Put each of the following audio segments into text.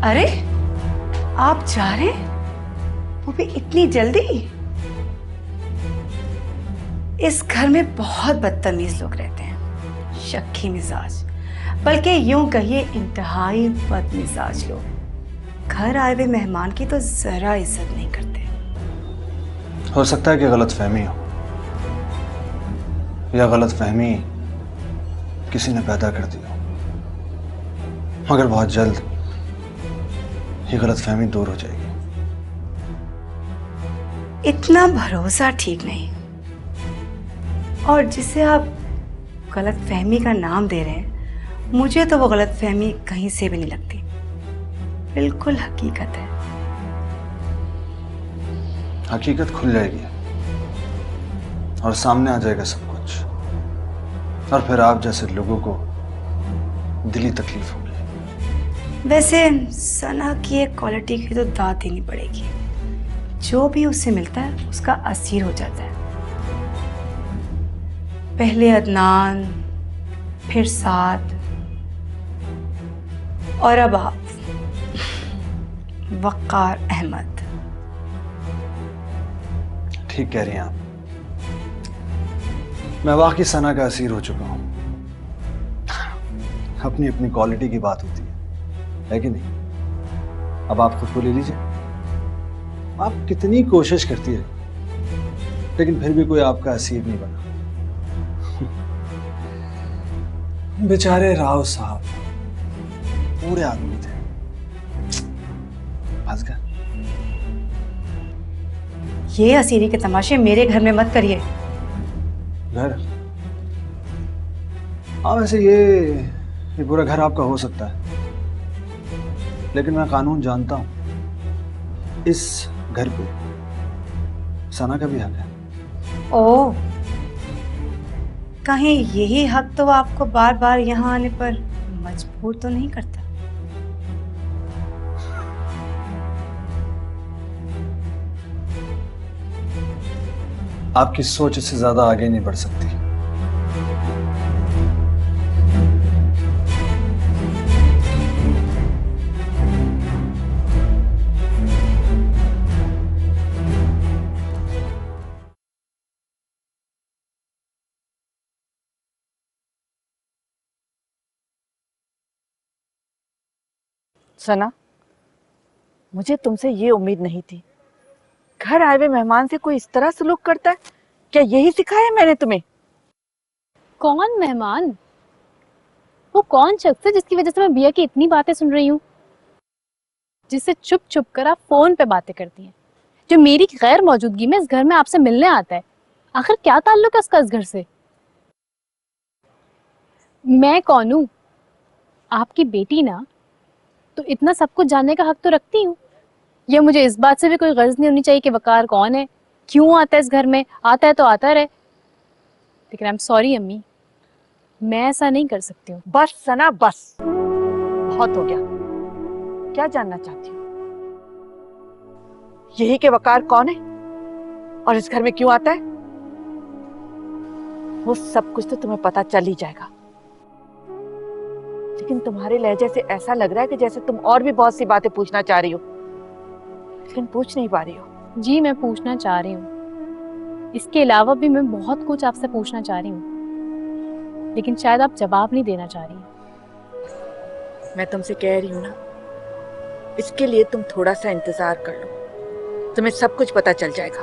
अरे आप जा रहे हैं? वो भी इतनी जल्दी? इस घर में बहुत बदतमीज लोग रहते हैं, शक्की मिजाज, बल्कि यूं कहिए इंतहाई बदमिजाज लोग। घर आए हुए मेहमान की तो जरा इज्जत नहीं करते। हो सकता है कि गलत फहमी हो, या गलत फहमी किसी ने पैदा कर दी हो, मगर बहुत जल्द ये गलत फहमी दूर हो जाएगी। इतना भरोसा ठीक नहीं। और जिसे आप गलत फहमी का नाम दे रहे हैं, मुझे तो वो गलत फहमी कहीं से भी नहीं लगती, बिल्कुल हकीकत है। हकीकत खुल जाएगी और सामने आ जाएगा सब कुछ, और फिर आप जैसे लोगों को दिली तकलीफ होगी। वैसे सना की एक क्वालिटी की तो दाद देनी पड़ेगी, जो भी उससे मिलता है उसका असीर हो जाता है। पहले अदनान, फिर साद, और अब आप, वक़ार अहमद। ठीक कह रही हैं आप। मैं वाकई सना का असीर हो चुका हूं। अपनी अपनी क्वालिटी की बात होती है कि नहीं? अब आप खुद को ले लीजिए। आप कितनी कोशिश करती रही, लेकिन फिर भी कोई आपका असीर नहीं बना। बेचारे राव साहब पूरे आदमी थे, फंस गए। ये असीरी के तमाशे मेरे घर में मत करिए। घर? हाँ, वैसे ये पूरा घर आपका हो सकता है, लेकिन मैं कानून जानता हूं। इस घर पे सना का भी हक है। ओह, कहीं यही हक तो आपको बार बार यहाँ आने पर मजबूर तो नहीं करता? आपकी सोच इससे ज्यादा आगे नहीं बढ़ सकती। सना, मुझे तुमसे ये उम्मीद नहीं थी। घर आए हुए मेहमान से कोई इस तरह सलूक करता है? क्या यही सिखाया मैंने तुम्हें? कौन मेहमान? वो कौन शख्स है जिसकी वजह से मैं बिया की इतनी बातें सुन रही हूँ, जिससे चुप चुप कर आप फोन पे बातें करती हैं, जो मेरी गैर मौजूदगी में इस घर में आपसे मिलने आता है? आखिर क्या ताल्लुक है उसका इस घर से? मैं कौन हूँ? आपकी बेटी ना, तो इतना सब कुछ जानने का हक तो रखती हूँ। या मुझे इस बात से भी कोई गर्ज नहीं होनी चाहिए कि वकार कौन है, क्यों आता है इस घर में? आता है तो आता रहे। लेकिन आई एम सॉरी अम्मी, मैं ऐसा नहीं कर सकती हूँ। बस सना, बस बहुत हो गया। क्या जानना चाहती हो? यही के वकार कौन है और इस घर में क्यों आता है? वो सब कुछ तो तुम्हें पता चल ही जाएगा। लेकिन तुम्हारे लहजे से ऐसा लग रहा है कि जैसे तुम और भी बहुत सी बातें पूछना चाह रही हो, लेकिन पूछ नहीं पा रही हो। जी, मैं पूछना चाह रही हूँ। इसके अलावा भी मैं बहुत कुछ आपसे पूछना चाह रही हूँ, लेकिन शायद आप जवाब नहीं देना चाह रही हैं। मैं तुमसे कह रही हूँ ना, इसके लिए तुम थोड़ा सा इंतजार कर लो, तुम्हें सब कुछ पता चल जाएगा।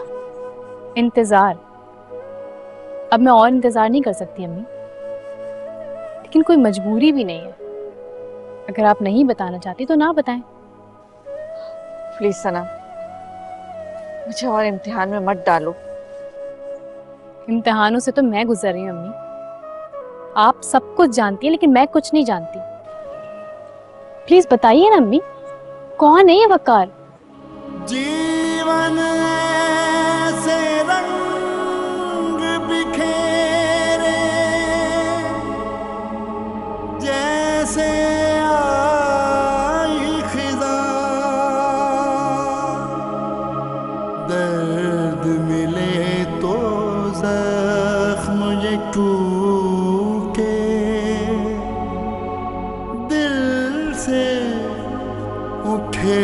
इंतजार? अब मैं और इंतजार नहीं कर सकती अम्मी, लेकिन कोई मजबूरी भी नहीं है। अगर आप नहीं बताना चाहती तो ना बताएं। प्लीज सना, मुझे और इम्तिहान में मत डालो। इम्तिहानों से तो मैं गुजर रही हूँ अम्मी। आप सब कुछ जानती हैं, लेकिन मैं कुछ नहीं जानती। प्लीज बताइए ना अम्मी, कौन है ये वकार? जीवन से रंग बिखेरे जैसे आई खिज़ां, दर्द मिले तो जख्म ये टूटे, दिल से उठे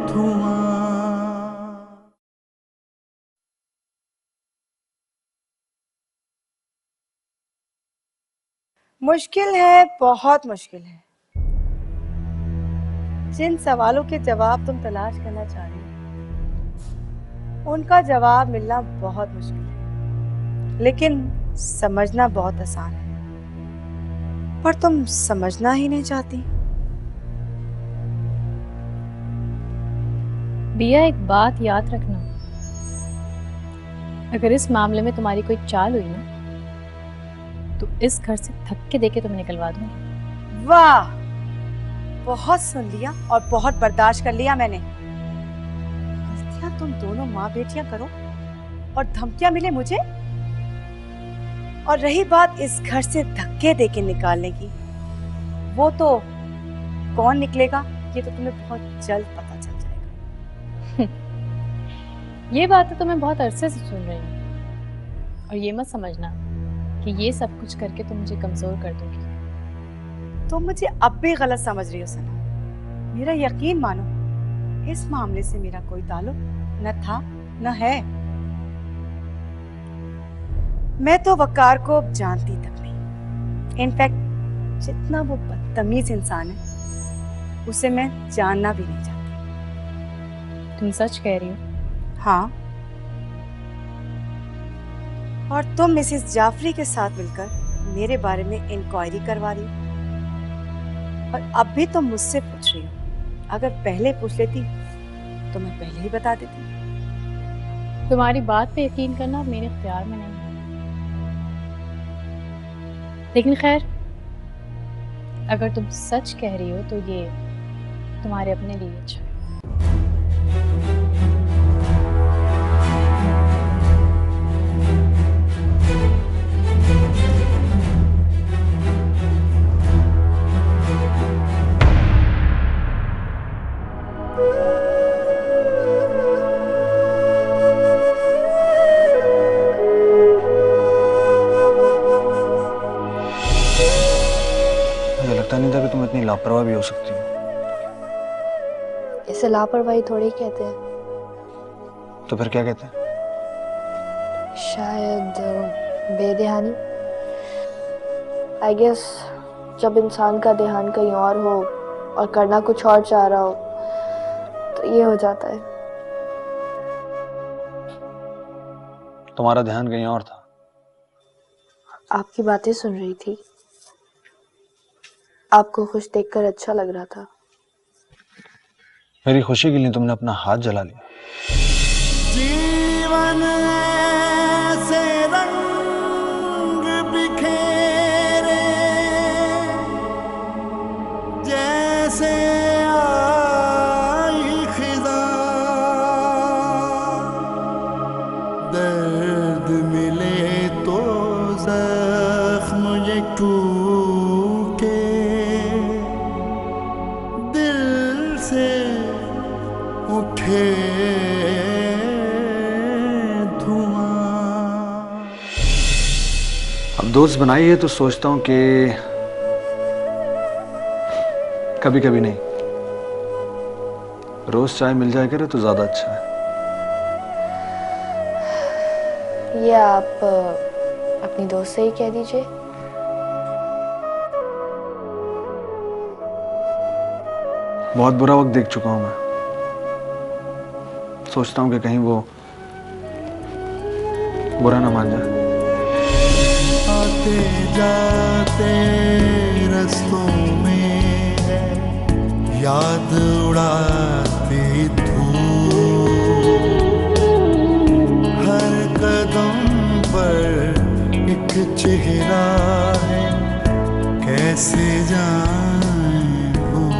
धुआं। मुश्किल है, बहुत मुश्किल है। जिन सवालों के जवाब तुम तलाश करना चाह रही हो उनका जवाब मिलना बहुत मुश्किल है, लेकिन समझना बहुत आसान है। पर तुम समझना ही नहीं चाहती। बिया, एक बात याद रखना, अगर इस मामले में तुम्हारी कोई चाल हुई ना तो इस घर से धक्के देके तुम्हें निकलवा दूंगी। वाह, बहुत सुन लिया और बहुत बर्दाश्त कर लिया मैंने। गलतियां तुम दोनों माँ बेटियां करो और धमकियां मिले मुझे। और रही बात इस घर से धक्के देके निकालने की, वो तो कौन निकलेगा ये तो तुम्हें बहुत जल्द पता चल जाएगा। ये बात तो मैं बहुत अरसे से सुन रही हूँ, और ये मत समझना कि ये सब कुछ करके तुम मुझे कमजोर कर दोगी। तुम मुझे अब भी गलत समझ रही हो सना। मेरा यकीन मानो, इस मामले से मेरा कोई ताल्लुक न था न है। मैं तो वकार को अब जानती तक नहीं। इनफैक्ट जितना वो बदतमीज इंसान है उसे मैं जानना भी नहीं चाहती। तुम सच कह रही हो? हाँ, और तुम मिसेस जाफरी के साथ मिलकर मेरे बारे में इंक्वायरी करवा रही हो, और अब भी तुम मुझसे पूछ रही हो। अगर पहले पूछ लेती तो मैं पहले ही बता देती। तुम्हारी बात पे यकीन करना मेरे इख्तियार में नहीं है, लेकिन खैर, अगर तुम सच कह रही हो तो ये तुम्हारे अपने लिए अच्छा है। लगता नहीं था कि तुम इतनी लापरवाह भी हो सकती हो। इसे लापरवाही थोड़ी कहते हैं। तो फिर क्या कहते हैं? शायद बेध्यानी। आई गेस जब इंसान का ध्यान कहीं और हो और करना कुछ और चाह रहा हो तो ये हो जाता है। तुम्हारा ध्यान कहीं और था। आपकी बातें सुन रही थी, आपको खुश देखकर अच्छा लग रहा था। मेरी खुशी के लिए तुमने अपना हाथ जला लिया। जीवन ऐसे रंग बिखेरे जैसे आई खिज़ां, दर्द मिले तो जख्म ये टूटे, दिल से उठे धुआं। अब दोस्त बनाई है तो सोचता हूं कि कभी कभी नहीं, रोज चाय मिल जाए करे तो ज्यादा अच्छा है। ये आप अपनी दोस्त से ही कह दीजिए। बहुत बुरा वक्त देख चुका हूं मैं। सोचता हूं कि कहीं वो बुरा ना मान जाए। आते जाते रस्तों में है याद उड़ाती धूप, हर कदम पर एक चेहरा है कैसे जाए भूल।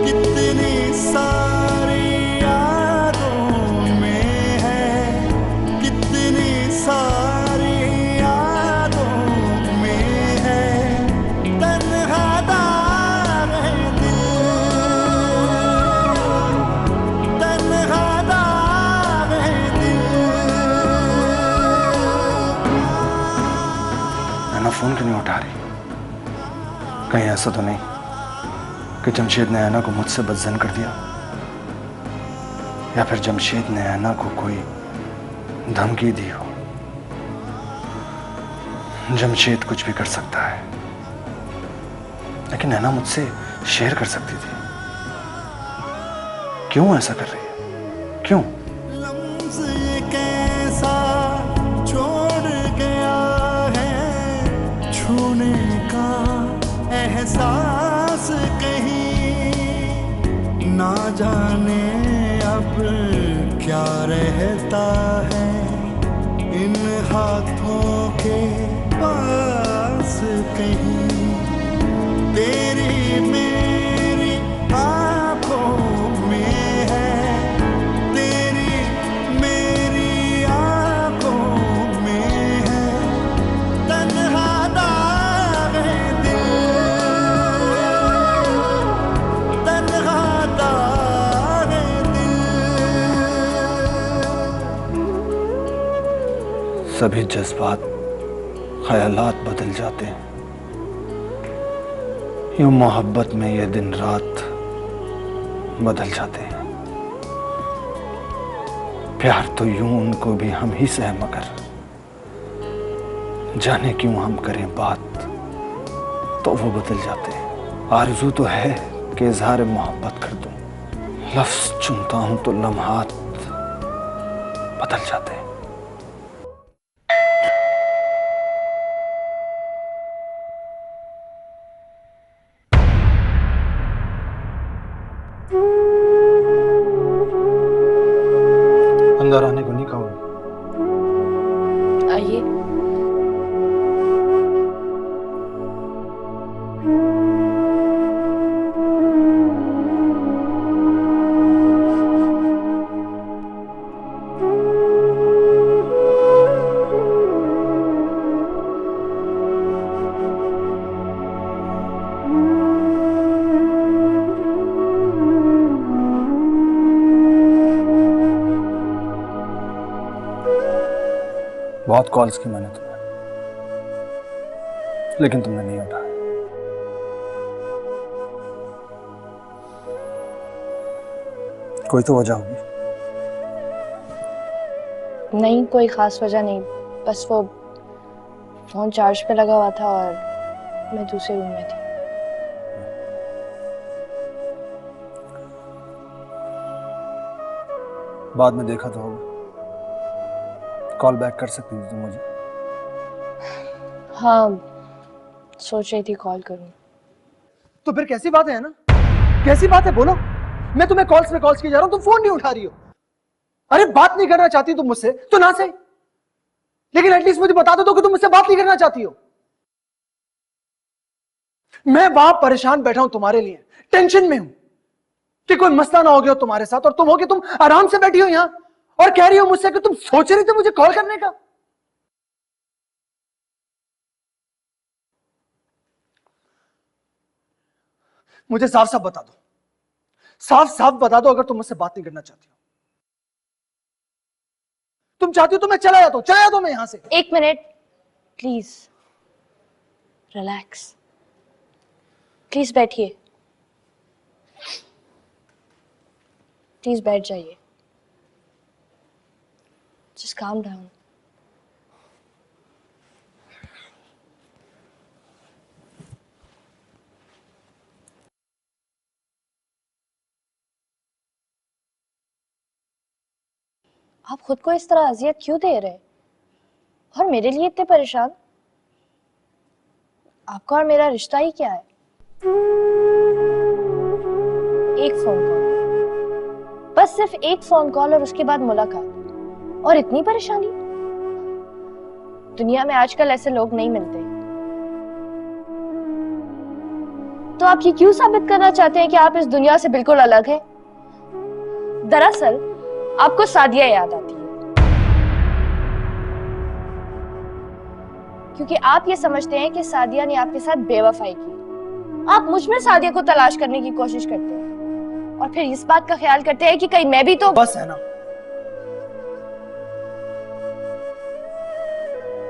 कितनी सारी यादों में है, कितनी सारी यादों में है तन्हा दाग है दिल, तन्हा दाग है दिल। नैना फोन क्यों नहीं उठा रही? कहीं ऐसा तो नहीं कि जमशेद ने ऐना को मुझसे बदजन कर दिया, या फिर जमशेद ने ऐना को कोई धमकी दी हो। जमशेद कुछ भी कर सकता है, लेकिन ऐना मुझसे शेयर कर सकती थी। क्यों ऐसा कर रही है? क्यों? लम्स ये कैसा छोड़ गया है, छूने का एहसास कहीं ना जाने अब क्या रहता है इन हाथों के पास कहीं। तेरी मेरी आंखों में है, तेरी मेरी आंखों में है तन्हा दाग दिल, तन्हा दाग दिल। सभी जज्बात, ख्यालात बदल जाते हैं। यूं मोहब्बत में ये दिन रात बदल जाते हैं। प्यार तो यूं उनको भी हम ही सह, मगर जाने क्यों हम करें बात तो वो बदल जाते हैं। आरज़ू तो है कि इज़हार मोहब्बत कर दूं, लफ्ज़ चुनता हूं तो लम्हात बदल जाते हैं। अंदर आने को नहीं कहोगे? आइए। बहुत कॉल्स की मैंने तुम्हें, लेकिन तुमने नहीं उठाया। कोई तो वजह होगी। नहीं, कोई खास वजह नहीं, बस वो फोन चार्ज पे लगा हुआ था और मैं दूसरे रूम में थी। बाद में देखा तो होगा। कॉल बैक कर सकती थी तुम मुझे। हाँ, सोच रही थी कॉल करूं। तो फिर कैसी बात है ना? कैसी बात है बोलो। मैं तुम्हें कॉल्स पे कॉल्स किए जा रहा हूं, तुम फोन नहीं उठा रही हो। अरे बात नहीं करना चाहती तुम मुझसे तो ना सही, लेकिन एटलीस्ट मुझे बता दो कि तुम मुझसे बात नहीं करना चाहती हो। मैं वहां परेशान बैठा हूं तुम्हारे लिए, टेंशन में हूं कि कोई मसला ना हो गया हो तुम्हारे साथ, और तुम हो कि तुम आराम से बैठी हो यहां और कह रही हो मुझसे कि तुम सोच रही थे मुझे कॉल करने का। मुझे साफ साफ बता दो, साफ साफ बता दो अगर तुम मुझसे बात नहीं करना चाहती हो। तुम चाहती हो तो मैं चला जाता हूं मैं यहां से। एक मिनट प्लीज, रिलैक्स, प्लीज बैठिए, प्लीज बैठ जाइए, जस्ट काम डाउन। आप खुद को इस तरह अजियत क्यों दे रहे हैं और मेरे लिए इतने परेशान? आपका और मेरा रिश्ता ही क्या है? एक फोन कॉल, बस सिर्फ एक फोन कॉल और उसके बाद मुलाकात, और इतनी परेशानी? दुनिया में आजकल ऐसे लोग नहीं मिलते। तो आप ये क्यों साबित करना चाहते हैं कि आप इस दुनिया से बिल्कुल अलग हैं? दरअसल आपको सादिया याद आती है, क्योंकि आप ये समझते हैं कि सादिया ने आपके साथ बेवफाई की। आप मुझ में सादिया को तलाश करने की कोशिश करते हैं और फिर इस बात का ख्याल करते हैं कि कहीं मैं भी तो। बस है ना,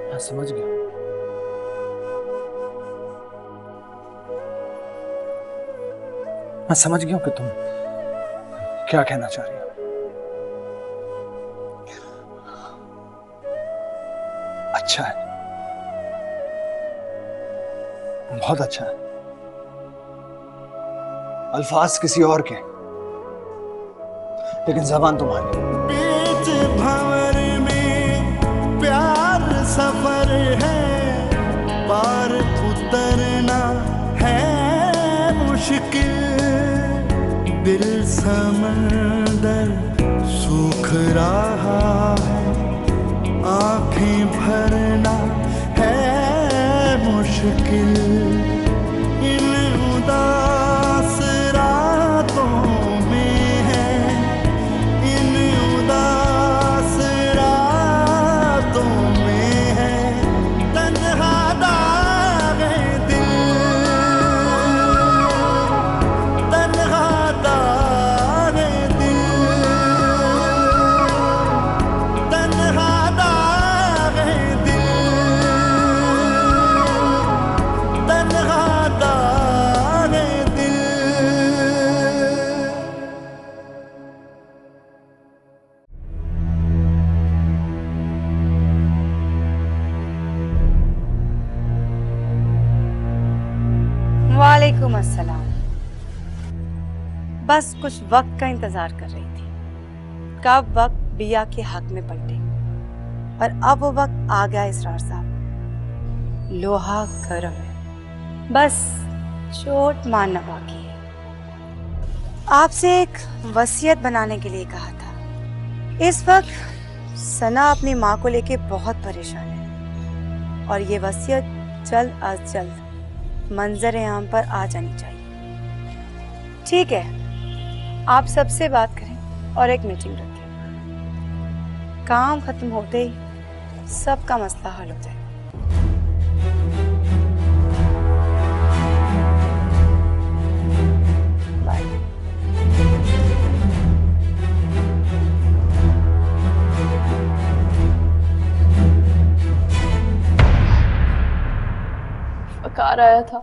मैं समझ गया। मैं समझ गया हूं कि तुम क्या कहना चाह रही हो। अच्छा है, बहुत अच्छा है। अल्फाज किसी और के, लेकिन जबान तुम्हारी। बीच भंवर में प्यार सफर है, पार उतरना है मुश्किल। दिल समंदर सूख रहा है, आंखें भरना है मुश्किल। इन उदास रातों में है, इन उदास रातों में है तन्हा दागे दिल, तन्हा दागे दिल, तन्हा दागे दिल, तन्हा दागे दिल। वालेकुम अस्सलाम। बस कुछ वक्त का इंतजार कर रही थी, कब वक्त बिया के हक में पलटे, और अब वो वक्त आ गया। इसरार साहब, लोहा गर्म है, बस चोट मारना बाकी है। आपसे एक वसीयत बनाने के लिए कहा था। इस वक्त सना अपनी माँ को लेके बहुत परेशान है, और ये वसीयत जल्द अज जल्द मंजर आम पर आ जानी चाहिए। ठीक है, आप सबसे बात करें और एक मीटिंग रखें। काम खत्म होते ही सबका मसला हल हो जाए। बाय। वकार आया था,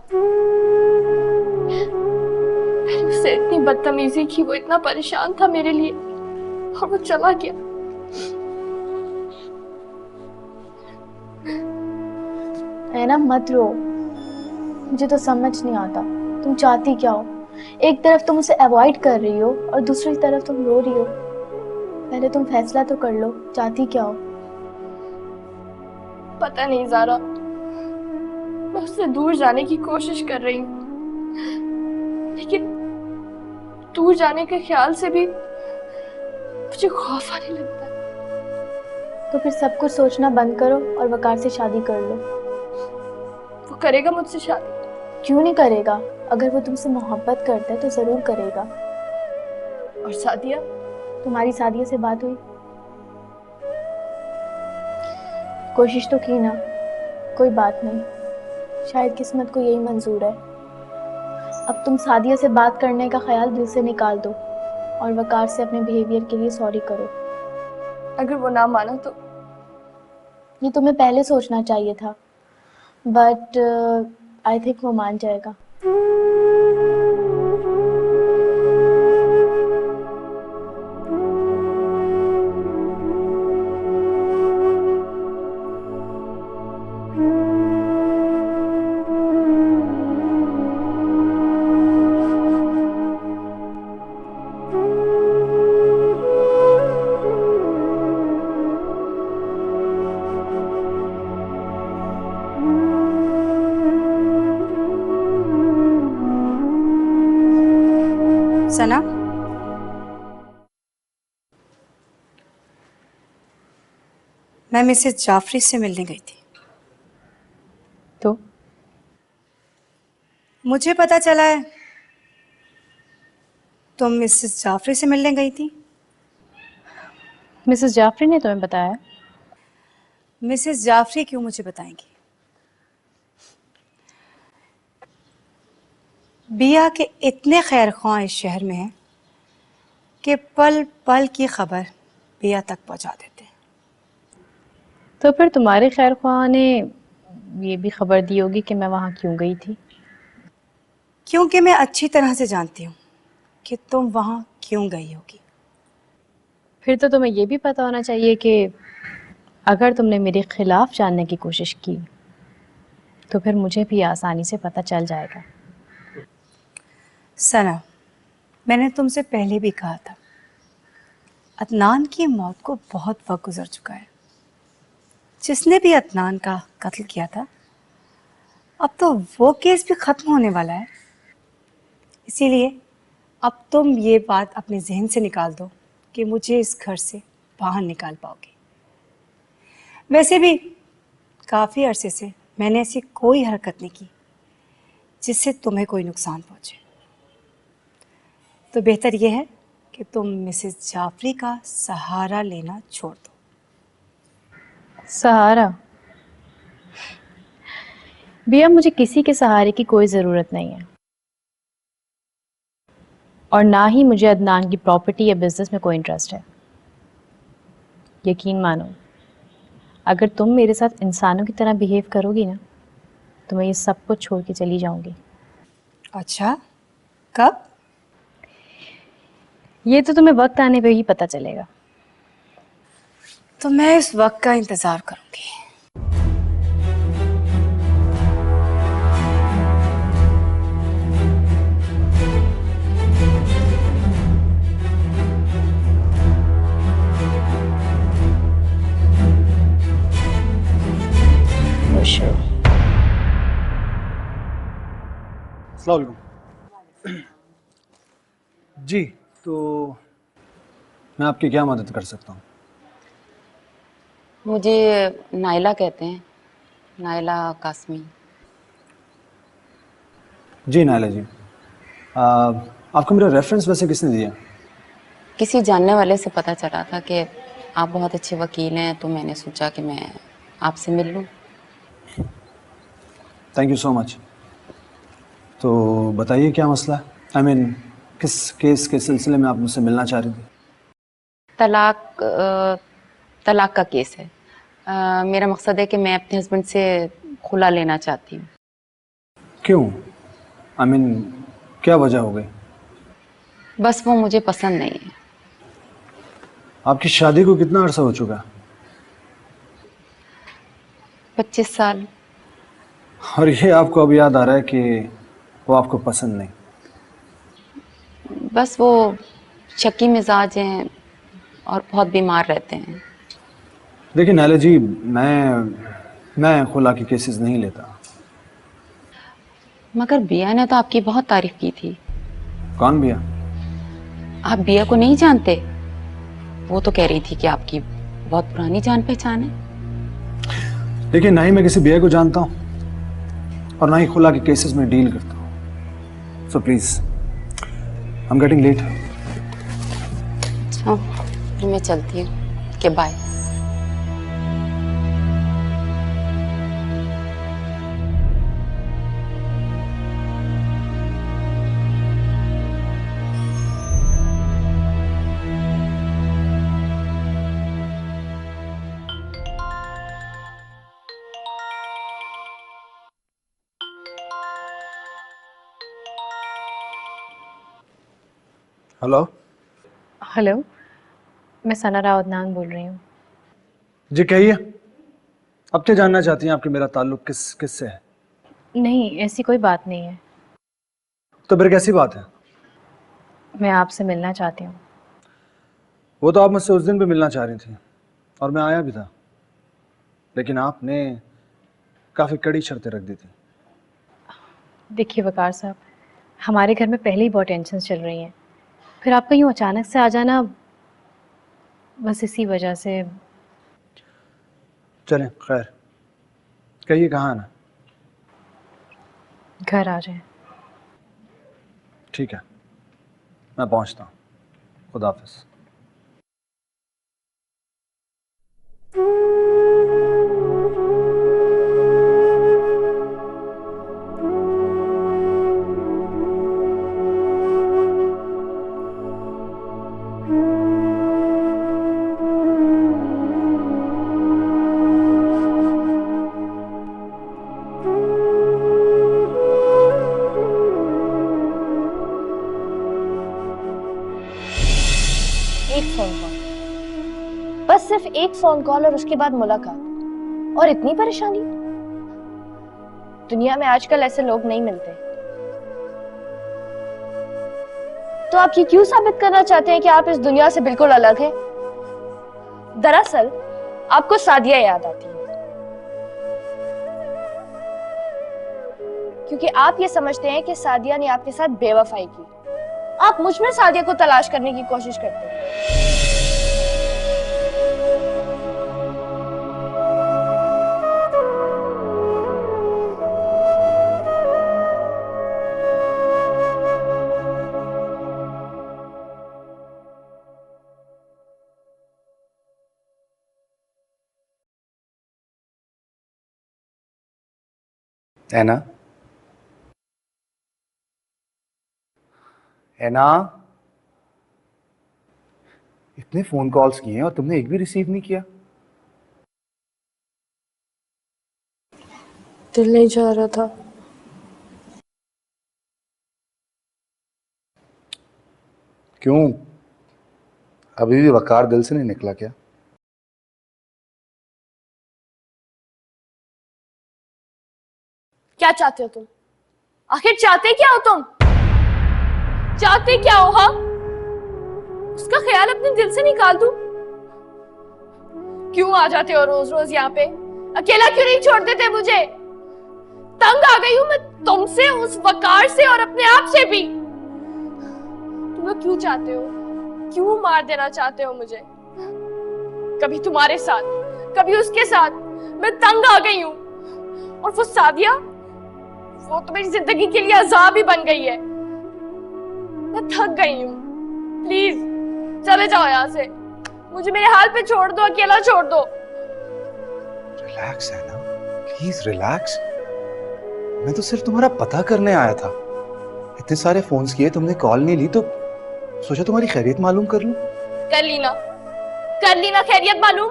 मैंने उससे इतनी बदतमीजी की, वो इतना परेशान था मेरे लिए, और वो चला गया। ऐना मत रो, मुझे तो समझ नहीं आता तुम चाहती क्या हो। एक तरफ तुम उसे अवॉइड कर रही हो और दूसरी तरफ तुम रो रही हो। पहले तुम फैसला तो कर लो, चाहती क्या हो। पता नहीं ज़ारा, मैं उससे दूर जाने की कोशिश कर रही हूँ, लेकिन दूर जाने के ख्याल से भी मुझे खौफ आने लगता है। तो फिर सब कुछ सोचना बंद करो और वकार से शादी कर लो। वो करेगा मुझसे शादी? क्यों नहीं करेगा? अगर वो तुमसे मोहब्बत करता है तो जरूर करेगा। और सादिया? तुम्हारी सादिया से बात हुई? कोशिश तो की ना, कोई बात नहीं, शायद किस्मत को यही मंजूर है। अब तुम सादिया से बात करने का ख्याल दिल से निकाल दो और वकार से अपने बिहेवियर के लिए सॉरी करो। अगर वो ना माना तो? ये तुम्हें पहले सोचना चाहिए था, बट आई थिंक वो मान जाएगा। सना, मैं मिसेस जाफरी से मिलने गई थी, तो मुझे पता चला है तुम मिसेस जाफरी से मिलने गई थी। मिसेस जाफरी ने तुम्हें बताया? मिसेस जाफरी क्यों मुझे बताएंगी? बिया के इतने खैर ख्वाह इस शहर में हैं कि पल पल की खबर बिया तक पहुंचा देते हैं। तो फिर तुम्हारे खैर ख्वाह ने ये भी खबर दी होगी कि मैं वहाँ क्यों गई थी? क्योंकि मैं अच्छी तरह से जानती हूँ कि तुम वहां क्यों गई होगी। फिर तो तुम्हें ये भी पता होना चाहिए कि अगर तुमने मेरे खिलाफ जानने की कोशिश की तो फिर मुझे भी आसानी से पता चल जाएगा। सना, मैंने तुमसे पहले भी कहा था, अदनान की मौत को बहुत वक्त गुजर चुका है। जिसने भी अदनान का कत्ल किया था, अब तो वो केस भी खत्म होने वाला है। इसीलिए अब तुम ये बात अपने जहन से निकाल दो कि मुझे इस घर से बाहर निकाल पाओगे। वैसे भी काफ़ी अरसे से मैंने ऐसी कोई हरकत नहीं की जिससे तुम्हें कोई नुकसान पहुंचे। तो बेहतर यह है कि तुम मिसेस जाफरी का सहारा लेना छोड़ दो। सहारा? बिया, मुझे किसी के सहारे की कोई ज़रूरत नहीं है और ना ही मुझे अदनान की प्रॉपर्टी या बिजनेस में कोई इंटरेस्ट है। यकीन मानो, अगर तुम मेरे साथ इंसानों की तरह बिहेव करोगी ना तो मैं ये सब कुछ छोड़ के चली जाऊंगी। अच्छा, कब? ये तो तुम्हें वक्त आने पे ही पता चलेगा। तो मैं इस वक्त का इंतज़ार करूंगी। अस्सलाम वालेकुम। जी, तो मैं आपकी क्या मदद कर सकता हूँ? मुझे नाइला कहते हैं, नाइला कासमी। जी नायला जी, आपको मेरा रेफरेंस वैसे किसने दिया? किसी जानने वाले से पता चला था कि आप बहुत अच्छे वकील हैं, तो मैंने सोचा कि मैं आपसे मिल लूँ। Thank you so much. तो बताइए क्या मसला है? आई मीन किस केस के सिलसिले में आप मुझसे मिलना चाह रही थी? तलाक का केस है। मेरा मकसद है कि मैं अपने हस्बैंड से खुला लेना चाहती हूँ। क्यों? आई मीन क्या वजह हो गई? बस वो मुझे पसंद नहीं है। आपकी शादी को कितना अरसा हो चुका? 25 साल। और ये आपको अब याद आ रहा है कि वो आपको पसंद नहीं? बस वो शक्की मिजाज हैं और बहुत बीमार रहते हैं। देखिए नायला जी, मैं खुला के केसेस नहीं लेता। मगर बिया ने तो आपकी बहुत तारीफ की थी। कौन बिया? आप बिया को नहीं जानते? वो तो कह रही थी कि आपकी बहुत पुरानी जान पहचान है। देखिए, ना ही मैं किसी बिया को जानता हूँ और ना ही खुला के केसेस में डील करता हूँ। So please, I am getting late. अच्छा, फिर मैं चलती हूँ। के बाय। हेलो हेलो, मैं सना राव अदनान बोल रही हूँ। जी, कहिए। अब क्या जानना चाहती हैं? आपके मेरा ताल्लुक किससे है? नहीं, ऐसी कोई बात नहीं है। तो फिर कैसी बात है? मैं आपसे मिलना चाहती हूँ। वो तो आप मुझसे उस दिन भी मिलना चाह रही थी और मैं आया भी था, लेकिन आपने काफ़ी कड़ी शर्तें रख दी थी। देखिए वकार साहब, हमारे घर में पहले ही बहुत टेंशन चल रही हैं, फिर आपका यूँ अचानक से आ जाना, बस इसी वजह से। चलें, खैर, कहिए कहाँ आना? घर आ जाए। ठीक है, मैं पहुँचता हूँ। खुदा हाफिज़। सिर्फ एक फोन कॉल और उसके बाद मुलाकात, और इतनी परेशानी। दुनिया में आजकल ऐसे लोग नहीं मिलते। तो आप ये क्यों साबित करना चाहते हैं कि आप इस दुनिया से बिल्कुल अलग हैं? दरअसल आपको सादिया याद आती है, क्योंकि आप ये समझते हैं कि सादिया ने आपके साथ बेवफाई की। आप मुझ में सादिया को तलाश करने की कोशिश करते हैं। ऐना, ऐना, इतने फोन कॉल्स किए हैं और तुमने एक भी रिसीव नहीं किया। दिल नहीं चाह रहा था। क्यों? अभी भी वकार दिल से नहीं निकला क्या? क्या चाहते हो तुम? आखिर चाहते क्या हो तुम? चाहते क्या हो? हाँ, उसका ख्याल अपने दिल से निकाल दूं? क्यों आ जाते हो रोज रोज यहाँ पे? अकेला क्यों नहीं छोड़ देते मुझे? तंग आ गई हूं मैं तुमसे, उस वकार से और अपने आप से भी। तुम लोग क्यों चाहते हो? क्यों मार देना चाहते हो मुझे? कभी तुम्हारे साथ, कभी उसके साथ। मैं तंग आ गई हूं। और वो सादिया, वो तो मेरी जिंदगी के लिए अजाब ही बन गई है। मैं थक गई हूँ। प्लीज चले जाओ यहाँ से। मुझे मेरे हाल पे छोड़ दो, अकेला छोड़ दो। रिलैक्स है ना, प्लीज रिलैक्स। मैं तो सिर्फ तुम्हारा पता करने आया था। इतने सारे फोन्स किए, तुमने कॉल नहीं ली, तो सोचा तुम्हारी खैरियत मालूम कर लूं। कर ली ना खैरियत मालूम।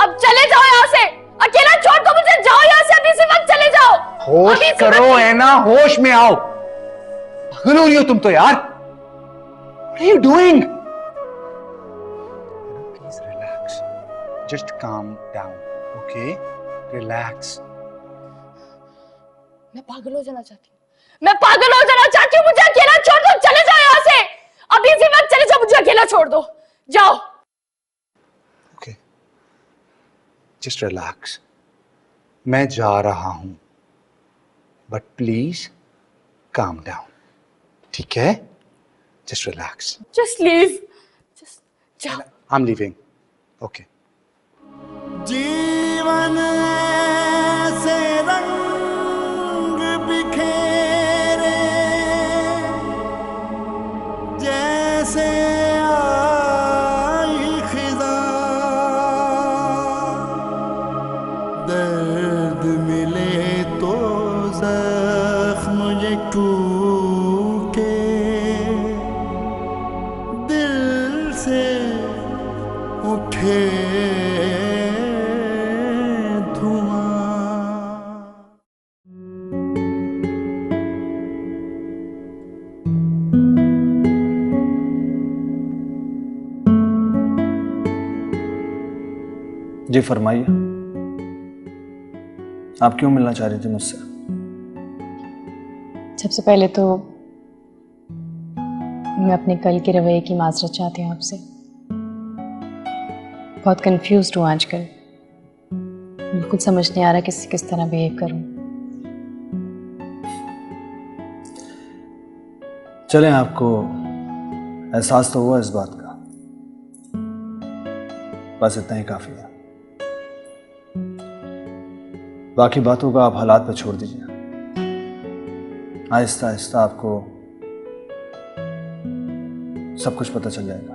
अब चले जाओ यहाँ से, अकेला छोड़ दो मुझे। जाओ यहाँ से, अभी से वक्त चले जाओ। होश करो ऐना, होश में आओ। पागल हो रही हो तुम तो यार। What are you doing? Please relax. Just calm down, okay? Relax. मैं पागल हो जाना चाहती हूँ। मुझे अकेला छोड़ दो। चले जाओ यहाँ से, अभी से वक्त चले जाओ। मुझे अकेला छोड़ दो, जाओ। Okay. Just relax. मैं जा रहा हूं, but please calm down. ठीक है? Just relax. Just leave. Just जाओ। I'm leaving. Okay. जीवन से रंग बिखेरे जैसे आई खिज़ां, दर्द मिले तो जख्म ये टूटे, दिल से उठे धुआं। जी फरमाइए, आप क्यों मिलना चाह रही थी मुझसे? सबसे पहले तो मैं अपने कल के रवैये की माजरत चाहती हूँ आपसे। बहुत कंफ्यूज्ड हूँ आजकल, बिल्कुल समझ नहीं आ रहा किस तरह बिहेव करूँ। चलें, आपको एहसास तो हुआ इस बात का, बस इतना ही काफी है। बाकी बातों का आप हालात पे छोड़ दीजिए। आहिस्ता आहिस्ता आपको सब कुछ पता चल जाएगा।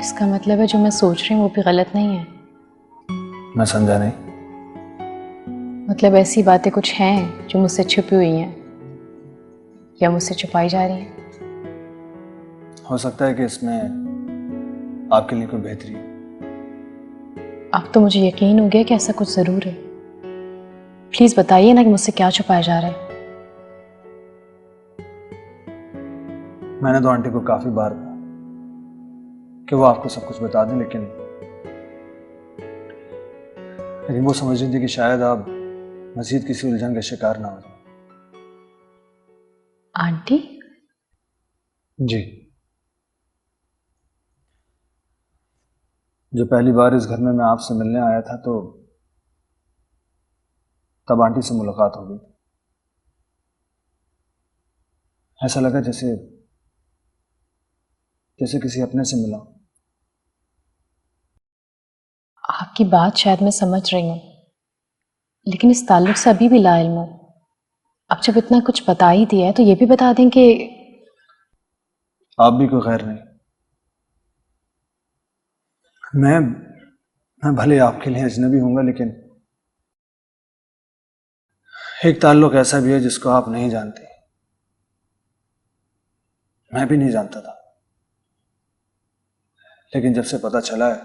इसका मतलब है जो मैं सोच रही हूँ वो भी गलत नहीं है? मैं समझा नहीं। मतलब ऐसी बातें कुछ हैं जो मुझसे छुपी हुई हैं या मुझसे छुपाई जा रही हैं? हो सकता है कि इसमें आपके लिए कोई बेहतरी हो। अब तो मुझे यकीन हो गया कि ऐसा कुछ जरूर है। प्लीज बताइए ना कि मुझसे क्या छुपाया जा रहा है। मैंने तो आंटी को काफी बार कहा कि वो आपको सब कुछ बता दें, लेकिन वो समझ रही थी कि शायद आप मजीद किसी उलझन का शिकार ना हो जाए। आंटी? जी, जो पहली बार इस घर में मैं आपसे मिलने आया था तो तब आंटी से मुलाकात हो गई। ऐसा लगा जैसे जैसे किसी अपने से मिला। आपकी बात शायद मैं समझ रही हूँ, लेकिन इस ताल्लुक से अभी भी लाइल्म हूँ। अब जब इतना कुछ बता ही दिया है तो ये भी बता दें कि आप भी कोई खैर नहीं। मैं भले आपके लिए अजनबी हूँगा, लेकिन एक ताल्लुक ऐसा भी है जिसको आप नहीं जानते। मैं भी नहीं जानता था, लेकिन जब से पता चला है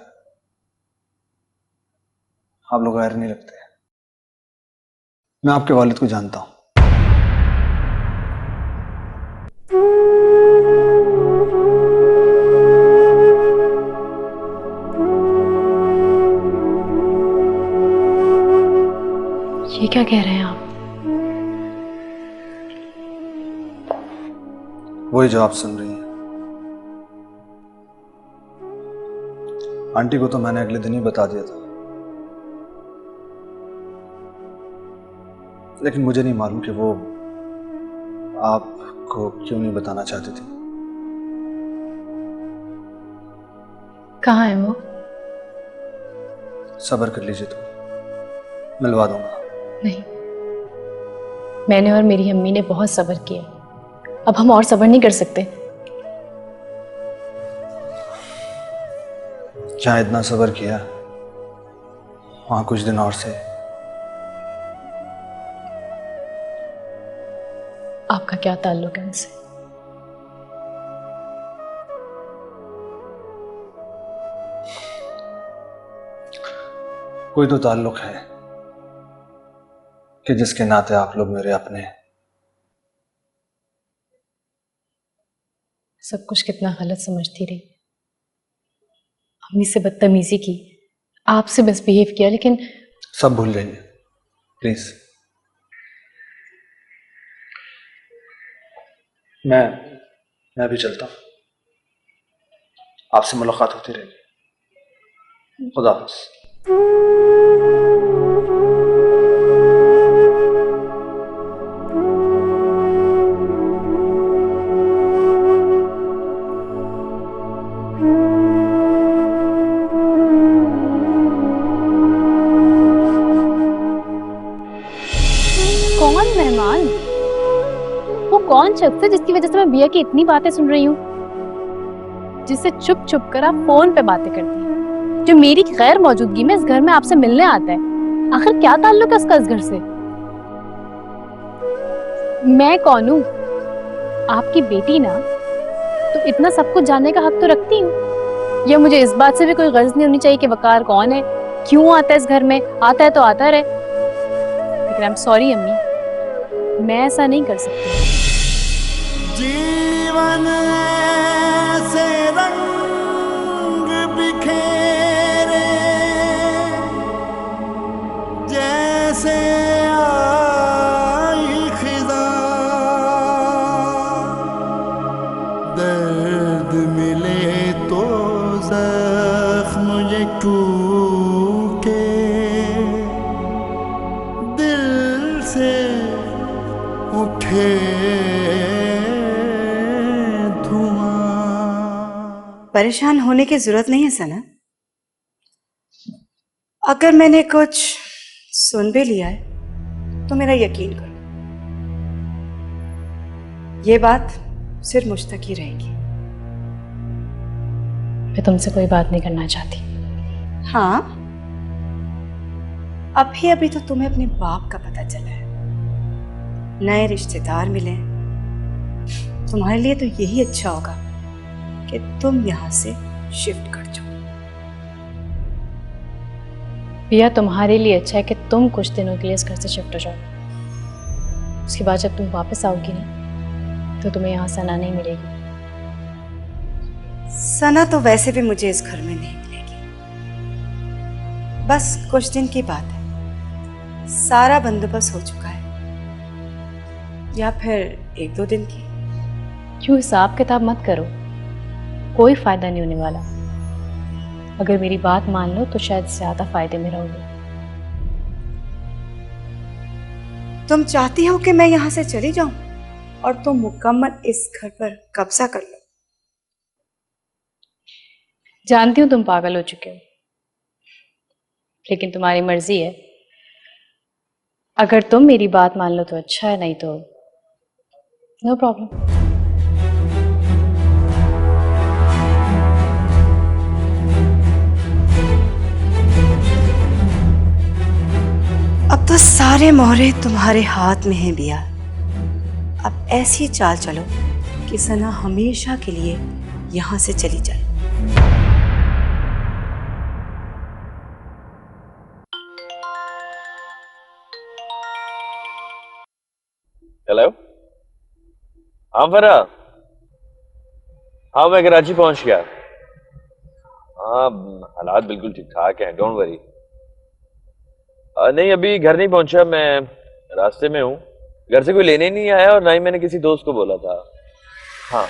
आप लोग गैर नहीं लगते। मैं आपके वालिद को जानता हूं। ये क्या कह रहे हैं आप? वही जो आप सुन रही हैं। आंटी को तो मैंने अगले दिन ही बता दिया था, लेकिन मुझे नहीं मालूम कि वो आपको क्यों नहीं बताना चाहती थी। कहाँ है वो? सब्र कर लीजिए, तो मिलवा दूंगा। नहीं, मैंने और मेरी अम्मी ने बहुत सब्र किया, अब हम और सब्र नहीं कर सकते। जहां इतना सब्र किया वहां कुछ दिन और से। आपका क्या ताल्लुक है उनसे? कोई तो ताल्लुक है कि जिसके नाते आप लोग मेरे अपने हैं। सब कुछ कितना गलत समझती रही। अम्मी से बदतमीजी की, आपसे मिसबिहेव किया, लेकिन सब भूल जाइए प्लीज। मैं भी चलता हूं। आपसे मुलाकात होती रहेगी। खुदा हाफिज। कौन मेहमान? वो कौन शख्स है जिसकी वजह से मैं बिया की इतनी बातें सुन रही हूँ, जिससे छुप छुप कर आप फोन पे बातें करती हैं, जो मेरी गैर मौजूदगी में इस घर में आपसे मिलने आता है? आखिर क्या ताल्लुक है उसका इस घर से? मैं कौन हूँ? आपकी बेटी ना, तो इतना सब कुछ जानने का हक तो रखती हूँ। या मुझे इस बात से भी कोई गर्ज नहीं होनी चाहिए कि वकार कौन है, क्यों आता है इस घर में? आता है तो आता रहे। लेकिन आई एम सॉरी अम्मी, मैं ऐसा नहीं कर सकती। जीवन ऐसे रंग बिखेरे जैसे आई खिज़ा, दर्द मिले तो जख्म ये टूटे, दिल से उठे परेशान होने की जरूरत नहीं है सना। अगर मैंने कुछ सुन भी लिया है तो मेरा यकीन करो, ये बात सिर्फ मुझ तक ही रहेगी। मैं तुमसे कोई बात नहीं करना चाहती। हाँ, अभी तो तुम्हें अपने बाप का पता चला है, नए रिश्तेदार मिले। तुम्हारे लिए तो यही अच्छा होगा कि तुम यहां से शिफ्ट कर जाओ। भैया, तुम्हारे लिए अच्छा है कि तुम कुछ दिनों के लिए इस घर से शिफ्ट हो जाओ। उसके बाद जब तुम वापस आओगी ना, तो तुम्हें यहाँ सना नहीं मिलेगी। सना तो वैसे भी मुझे इस घर में नहीं मिलेगी। बस कुछ दिन की बात है, सारा बंदोबस्त हो चुका है, या फिर 1-2 दिन की। क्यों हिसाब किताब मत करो, कोई फायदा नहीं होने वाला। अगर मेरी बात मान लो तो शायद ज्यादा फायदे में रहोगे। तुम चाहती हो कि मैं यहाँ से चली जाऊं और तुम मुकम्मल इस घर पर कब्जा कर लो? जानती हूँ तुम पागल हो चुके हो, लेकिन तुम्हारी मर्जी है। अगर तुम मेरी बात मान लो तो अच्छा है, नहीं तो नो प्रॉब्लम। अब तो सारे मोहरे तुम्हारे हाथ में हैं बिया। अब ऐसी चाल चलो कि सना हमेशा के लिए यहाँ से चली जाए। हेलो, हाँ फरा, हाँ मैं कराची पहुंच गया। हाँ हालात बिल्कुल ठीक ठाक हैं, डोंट वरी। नहीं अभी घर नहीं पहुंचा, मैं रास्ते में हूँ। घर से कोई लेने नहीं आया और ना ही मैंने किसी दोस्त को बोला था। हाँ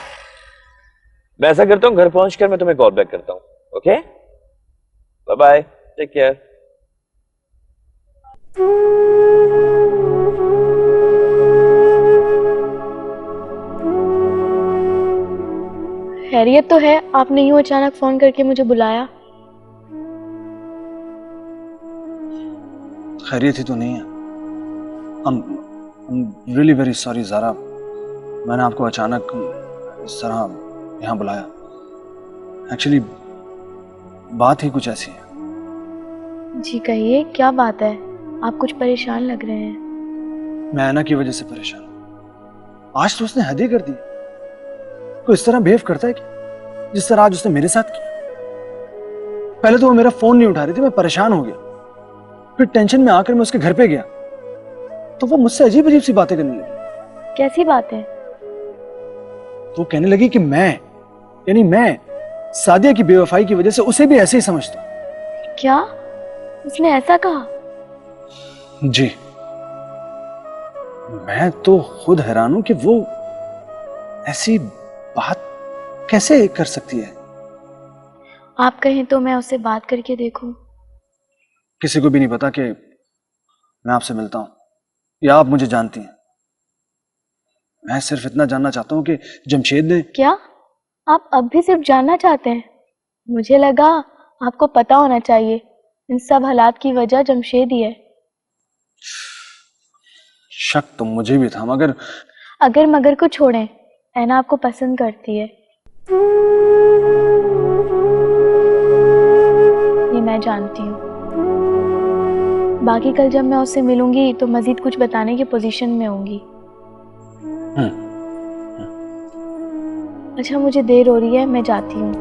मैं ऐसा करता हूँ, घर पहुंचकर मैं तुम्हें कॉल बैक करता हूँ। Okay bye bye, take care. खैरियत तो है? आपने यूं अचानक फोन करके मुझे बुलाया? खैरियत ही तो नहीं है। I'm really very sorry Zaara, मैंने आपको अचानक इस तरह यहाँ बुलाया। एक्चुअली बात ही कुछ ऐसी है। जी कहिए, क्या बात है? आप कुछ परेशान लग रहे हैं। मैं ऐना की वजह से परेशान हूँ। आज तो उसने हद ही कर दी। कोई इस तरह बिहेव करता है क्या जिस तरह आज उसने मेरे साथ किया? पहले तो वो मेरा फोन नहीं उठा रही थी, मैं परेशान हो गया। फिर टेंशन में आकर मैं उसके घर पे गया तो वो मुझसे अजीब अजीब सी बातें करने लगी। कैसी बात है? वो कहने लगी कि मैं सादिया की बेवफाई की वजह से उसे भी ऐसे ही समझता हूं। क्या उसने ऐसा कहा? जी, मैं तो खुद हैरान हूं कि वो ऐसी बात कैसे कर सकती है। आप कहें तो मैं उससे बात करके देखूं। किसी को भी नहीं पता कि मैं आपसे मिलता हूं या आप मुझे जानती हैं। मैं सिर्फ इतना जानना चाहता हूं कि जमशेद ने। क्या आप अब भी सिर्फ जानना चाहते हैं? मुझे लगा आपको पता होना चाहिए। इन सब हालात की वजह जमशेद ही है। शक तो मुझे भी था, मगर अगर मगर को छोड़ें, ऐना आपको पसंद करती है, ये मैं जानती हूँ। बाकी कल जब मैं उससे मिलूंगी तो मजीद कुछ बताने की पोजीशन में होंगी। अच्छा मुझे देर हो रही है, मैं जाती हूँ।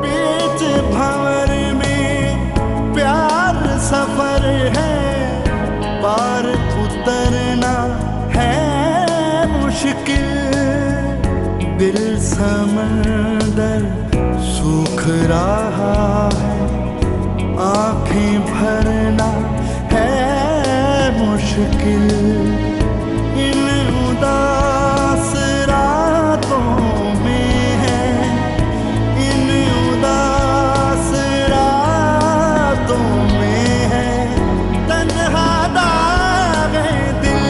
बीच भंवर में प्यार सफर है, पार उतरना है मुश्किल। दिल समंदर सूख रहा है, आंखें भरना है मुश्किल। इन उदास रातों में है, इन उदास रातों में है तन्हा दागे दिल,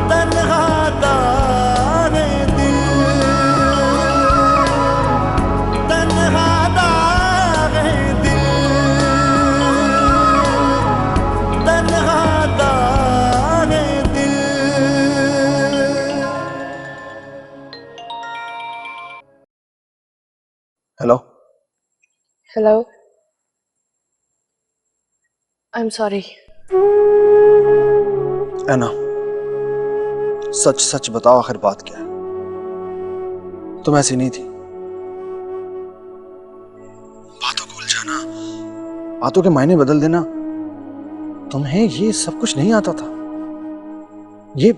तन्हा दागे दिल, तन्हा दागे दिल, तन्हा दागे दिल। Hello. Hello, I am sorry. Aina, सच सच बताओ आखिर बात क्या है? तुम ऐसी नहीं थी। बातों को उलझाना, बातों के मायने बदल देना, तुम्हें ये सब कुछ नहीं आता था। ये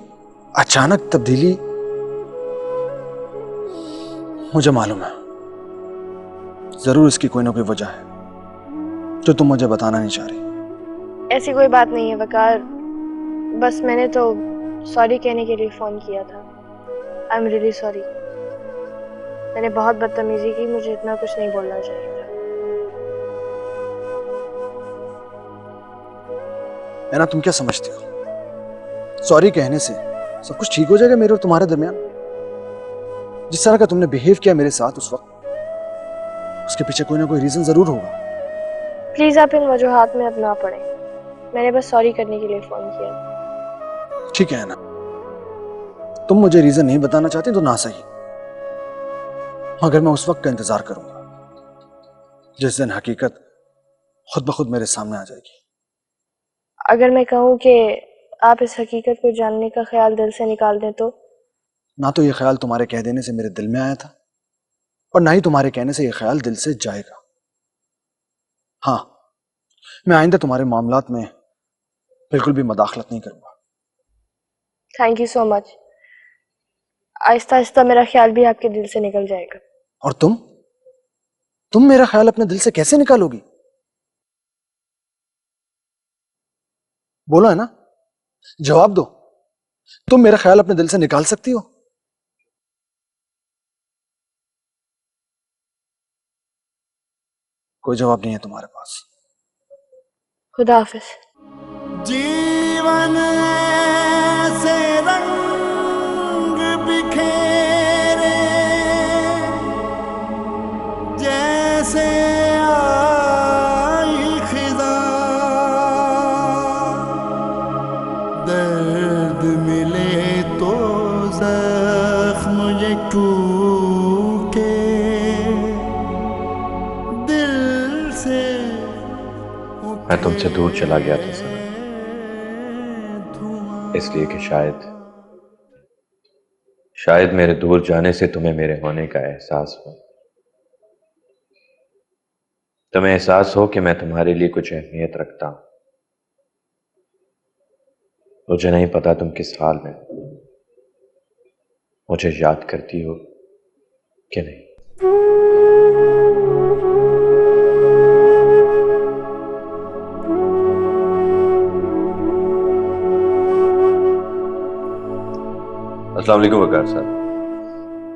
अचानक तब्दीली मुझे मालूम है, जरूर इसकी कोई ना कोई वजह है जो तुम मुझे बताना नहीं चाह रही। ऐसी कोई बात नहीं है वकार, बस मैंने तो सॉरी कहने के लिए फोन किया था। I am really sorry. मैंने बहुत बदतमीजी की, मुझे इतना कुछ नहीं बोलना चाहिए था। ऐना, तुम क्या समझती हो सॉरी कहने से सब कुछ ठीक हो जाएगा मेरे और तुम्हारे दरमियान? जिस तरह का तुमने बिहेव किया मेरे साथ उस वक्त, उसके पीछे कोई ना कोई रीजन जरूर होगा। प्लीज आप इन वजूहात में अब ना पड़े। मैंने बस सॉरी करने के लिए फोन किया। ठीक है ना, तुम मुझे रीजन नहीं बताना चाहती तो ना सही, मगर मैं उस वक्त का इंतजार करूंगा जिस दिन हकीकत खुद ब खुद मेरे सामने आ जाएगी। अगर मैं कहूँ कि आप इस हकीकत को जानने का ख्याल दिल से निकाल दें तो? ना तो ये ख्याल तुम्हारे कह देने से मेरे दिल में आया था, और ना ही तुम्हारे कहने से ये ख्याल दिल से जाएगा। हाँ, मैं आइंदा तुम्हारे मामलात में बिल्कुल भी मदाखलत नहीं करूंगा। Thank you so much. Aahista Aahista मेरा ख्याल भी आपके दिल से निकल जाएगा। और तुम मेरा ख्याल अपने दिल से कैसे निकालोगी? बोलो है ना, जवाब दो। तुम मेरा ख्याल अपने दिल से निकाल सकती हो? कोई जवाब नहीं है तुम्हारे पास। खुदा हाफिज। जीवन से रंग बिखेरे जैसे आई खिज़ा, दर्द मिले तो जख्म ये टूटे दिल से। मैं तुमसे दूर चला गया था सना, इसलिए कि शायद मेरे दूर जाने से तुम्हें मेरे होने का एहसास हो। तुम्हें एहसास हो कि मैं तुम्हारे लिए कुछ अहमियत रखता हूं। मुझे नहीं पता तुम किस हाल में हो, मुझे याद करती हो कि नहीं। अस्सलाम वालेकुम वकार साहब।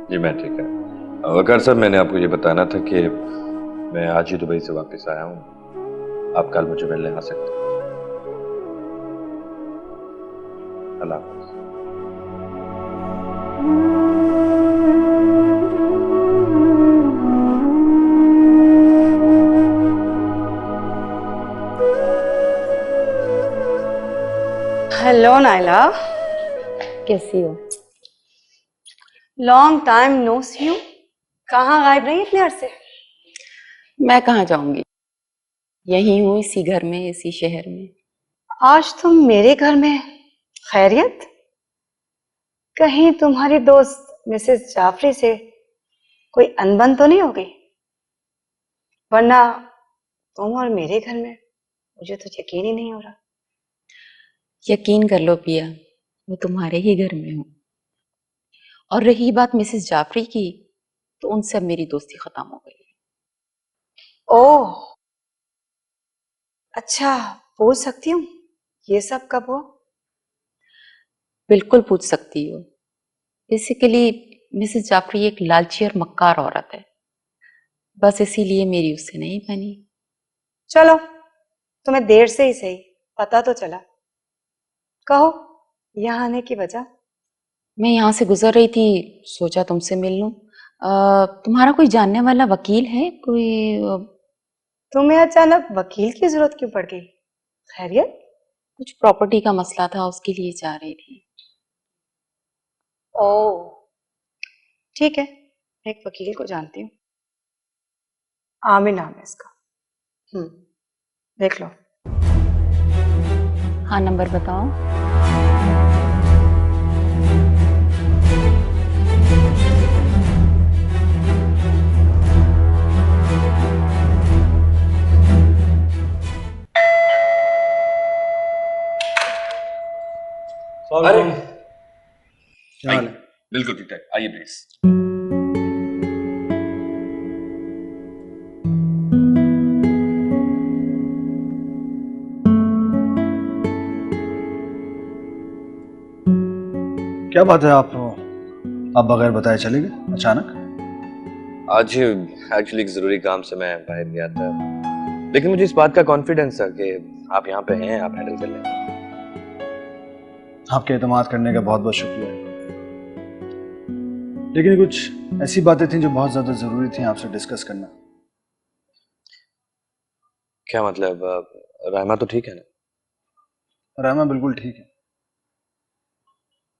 जी मैं ठीक है। वकार साहब, मैंने आपको ये बताना था कि मैं आज ही दुबई से वापस आया हूँ। आप कल मुझे मिलने आ सकते हैं। अल्लाह हाफ़िज़। हेलो नाइला, कैसी हो? Long time no see you. कहाँ गायब रही इतने अरसे? मैं कहाँ जाऊंगी, यही हूँ, इसी घर में, इसी शहर में। आज तुम मेरे घर में? खैरियत? कहीं तुम्हारी दोस्त मिसेस जाफरी से कोई अनबन तो नहीं हो गई? वरना तुम और मेरे घर में मुझे तो यकीन ही नहीं हो रहा। यकीन कर लो पिया, मैं तुम्हारे ही घर में हूँ। और रही बात मिसेस जाफरी की, तो उनसे अब मेरी दोस्ती खत्म हो गई। ओह, अच्छा, पूछ सकती हूँ ये सब कब हुआ? बिल्कुल पूछ सकती हो। बेसिकली मिसेस जाफरी एक लालची और मक्कार औरत है, बस इसीलिए मेरी उससे नहीं बनी। चलो, तुम्हें देर से ही सही पता तो चला। कहो, यहाँ आने की वजह? मैं यहाँ से गुजर रही थी, सोचा तुमसे मिल लूं। तुम्हारा कोई जानने वाला वकील है कोई? तुम्हें अचानक वकील की जरूरत क्यों पड़ गई? खैरियत? कुछ प्रॉपर्टी का मसला था, उसके लिए जा रही थी। ओह, ठीक है, मैं एक वकील को जानती हूँ, आमिर नाम है इसका। देख लो। हाँ, नंबर बताओ। अरे क्या हाल है? बिल्कुल ठीक ठाक, आइए प्लीज। क्या बात है, आप बगैर बताए चले गए अचानक? आज एक्चुअली एक जरूरी काम से मैं बाहर गया था, लेकिन मुझे इस बात का कॉन्फिडेंस था कि आप यहाँ पे हैं, आप हैंडल कर लेंगे। आपके एतमाद करने का बहुत बहुत शुक्रिया, लेकिन कुछ ऐसी बातें थी जो बहुत ज्यादा जरूरी थी आपसे डिस्कस करना। क्या मतलब? रहमा तो ठीक है ना? रहमा बिल्कुल ठीक है,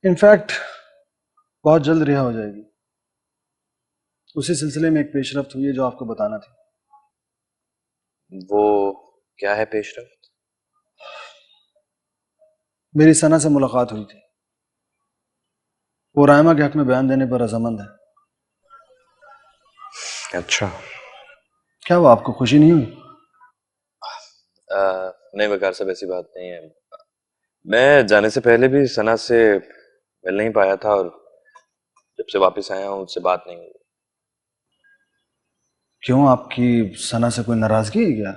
इनफैक्ट बहुत जल्द रिहा हो जाएगी। उसी सिलसिले में एक पेशरफ्त हुई है जो आपको बताना थी। वो क्या है पेशरफ्त? मेरी सना से मुलाकात हुई थी, वो रहमा के हक में बयान देने पर रजामंद है। अच्छा। क्या वो आपको खुशी नहीं हुई? नहीं वकार साहब, ऐसी बात नहीं है। मैं जाने से पहले भी सना से मिल नहीं पाया था, और जब से वापस आया हूँ उससे बात नहीं हुई। क्यों, आपकी सना से कोई नाराजगी है क्या?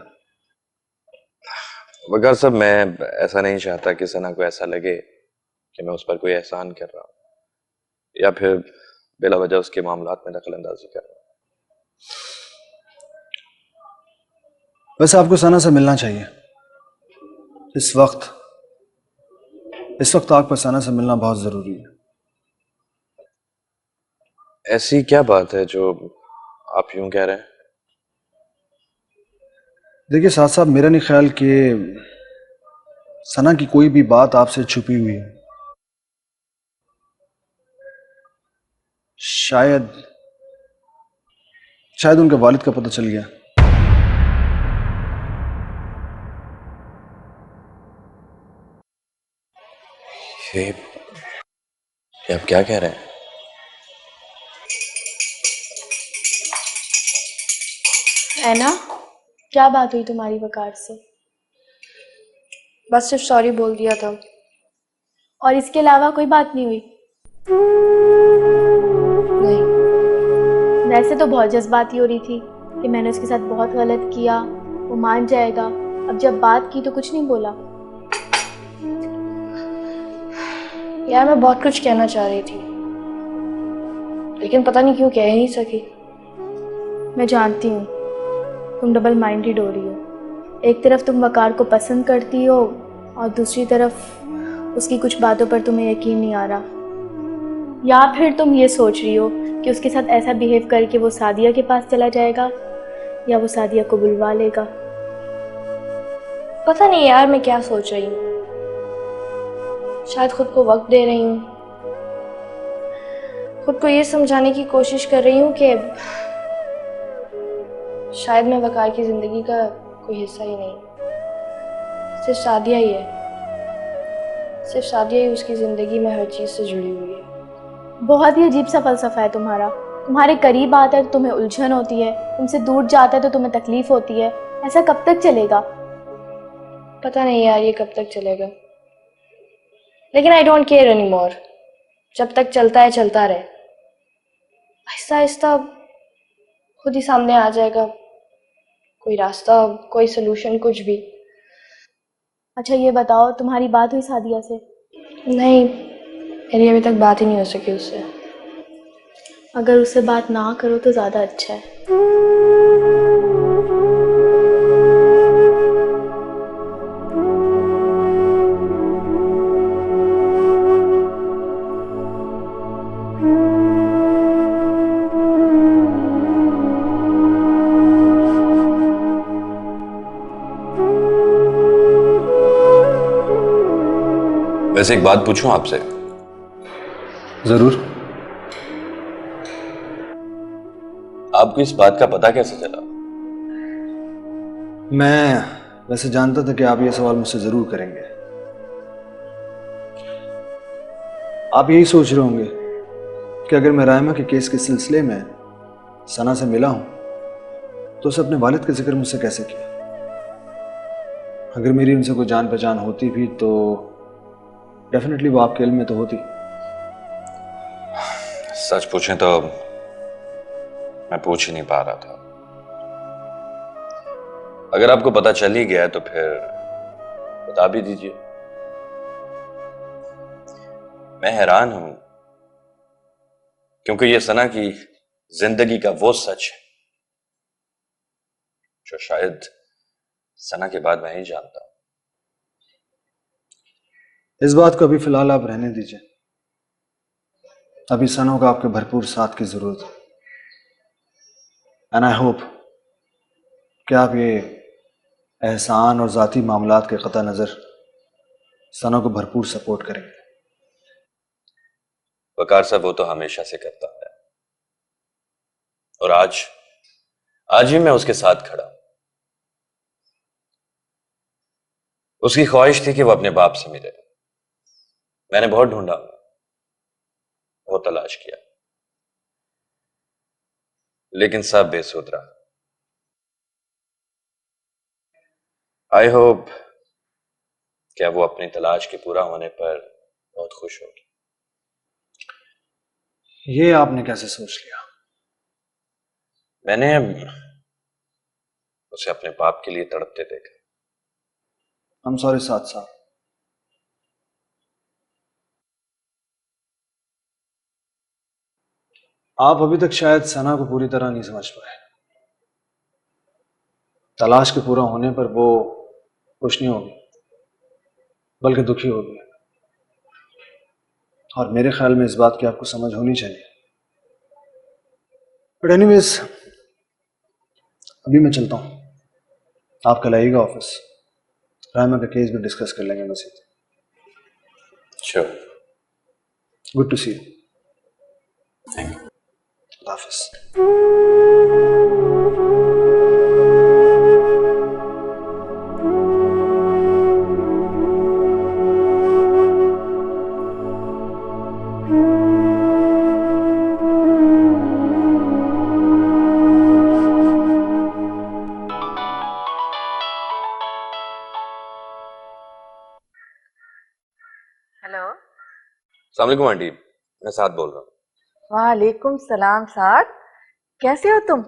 वकार साहब, मैं ऐसा नहीं चाहता कि सना को ऐसा लगे कि मैं उस पर कोई एहसान कर रहा हूँ या फिर बिला वजह उसके मामलात में दखल अंदाजी कर रहा हूँ। वैसे आपको सना से मिलना चाहिए। इस वक्त आपको सना से मिलना बहुत जरूरी है। ऐसी क्या बात है जो आप यूं कह रहे हैं? देखिए साथ साहब, मेरा नहीं ख्याल कि सना की कोई भी बात आपसे छुपी हुई है। शायद उनके वालिद का पता चल गया। ये आप क्या कह रहे हैं? ऐना, क्या बात हुई तुम्हारी वकार से? बस सिर्फ सॉरी बोल दिया था। और इसके अलावा कोई बात नहीं हुई? नहीं। वैसे तो बहुत जज्बाती हो रही थी कि मैंने उसके साथ बहुत गलत किया, वो मान जाएगा। अब जब बात की तो कुछ नहीं बोला। यार मैं बहुत कुछ कहना चाह रही थी, लेकिन पता नहीं क्यों कह ही नहीं सकी। मैं जानती हूँ तुम डबल माइंडेड हो रही हो। एक तरफ तुम वकार को पसंद करती हो और दूसरी तरफ उसकी कुछ बातों पर तुम्हें यकीन नहीं आ रहा। या फिर तुम ये सोच रही हो कि उसके साथ ऐसा बिहेव करके वो सादिया के पास चला जाएगा या वो सादिया को बुलवा लेगा। पता नहीं यार मैं क्या सोच रही हूँ। शायद खुद को वक्त दे रही हूँ, खुद को ये समझाने की कोशिश कर रही हूँ कि शायद मैं वकार की जिंदगी का कोई हिस्सा ही नहीं, सिर्फ सादिया ही है। सिर्फ सादिया ही उसकी जिंदगी में हर चीज से जुड़ी हुई है। बहुत ही अजीब सा फलसफा है तुम्हारा। तुम्हारे करीब आता है तो तुम्हें उलझन होती है, तुमसे दूर जाता है तो तुम्हें तकलीफ होती है। ऐसा कब तक चलेगा? पता नहीं यार ये कब तक चलेगा, लेकिन I don't care any more. जब तक चलता है चलता रहे, आहिस्ता आहिस्ता खुद ही सामने आ जाएगा कोई रास्ता, कोई सोल्यूशन, कुछ भी। अच्छा ये बताओ, तुम्हारी बात हुई सादिया से? नहीं, मेरी अभी तक बात ही नहीं हो सकी उससे। अगर उससे बात ना करो तो ज़्यादा अच्छा है। वैसे एक बात पूछूं आपसे? जरूर। आपको इस बात का पता कैसे चला? मैं वैसे जानता था कि आप ये सवाल मुझसे जरूर करेंगे। आप यही सोच रहे होंगे कि अगर मैं रायमा के केस के सिलसिले में सना से मिला हूं तो उसे अपने वालिद का जिक्र मुझसे कैसे किया। अगर मेरी उनसे कोई जान पहचान होती भी तो डेफिनेटली वो आपके इल्म में तो होती। सच पूछें तो मैं पूछ ही नहीं पा रहा था। अगर आपको पता चल ही गया है तो फिर बता भी दीजिए। मैं हैरान हूं क्योंकि ये सना की जिंदगी का वो सच है जो शायद सना के बाद मैं ही जानता हूं। इस बात को अभी फिलहाल आप रहने दीजिए। अभी सना को आपके भरपूर साथ की जरूरत है। एंड आई होप कि आप ये एहसान और जाती मामलात के कता नजर सना को भरपूर सपोर्ट करेंगे। वकार साहब वो तो हमेशा से करता है, और आज भी मैं उसके साथ खड़ा हूं। उसकी ख्वाहिश थी कि वो अपने बाप से मिले। मैंने बहुत ढूंढा, बहुत तलाश किया, लेकिन सब बेसुध रहा। आई होप क्या वो अपनी तलाश के पूरा होने पर बहुत खुश होगी। ये आपने कैसे सोच लिया? मैंने उसे अपने बाप के लिए तड़पते देखा। हम सॉरी साथ साथ। आप अभी तक शायद सना को पूरी तरह नहीं समझ पाए। तलाश के पूरा होने पर वो खुश नहीं होगी, बल्कि दुखी होगी। और मेरे ख्याल में इस बात की आपको समझ होनी चाहिए। बट एनीवेज, अभी मैं चलता हूं। आप कल आइएगा ऑफिस, रायमा का केस भी डिस्कस कर लेंगे Majid. Sure. Good to see you. Thank you. हाफिज। हेलो। अस्सलाम वालेकुम आंटी, मैं साथ बोल रहा हूँ। वालेकुम सलाम साद, कैसे हो तुम?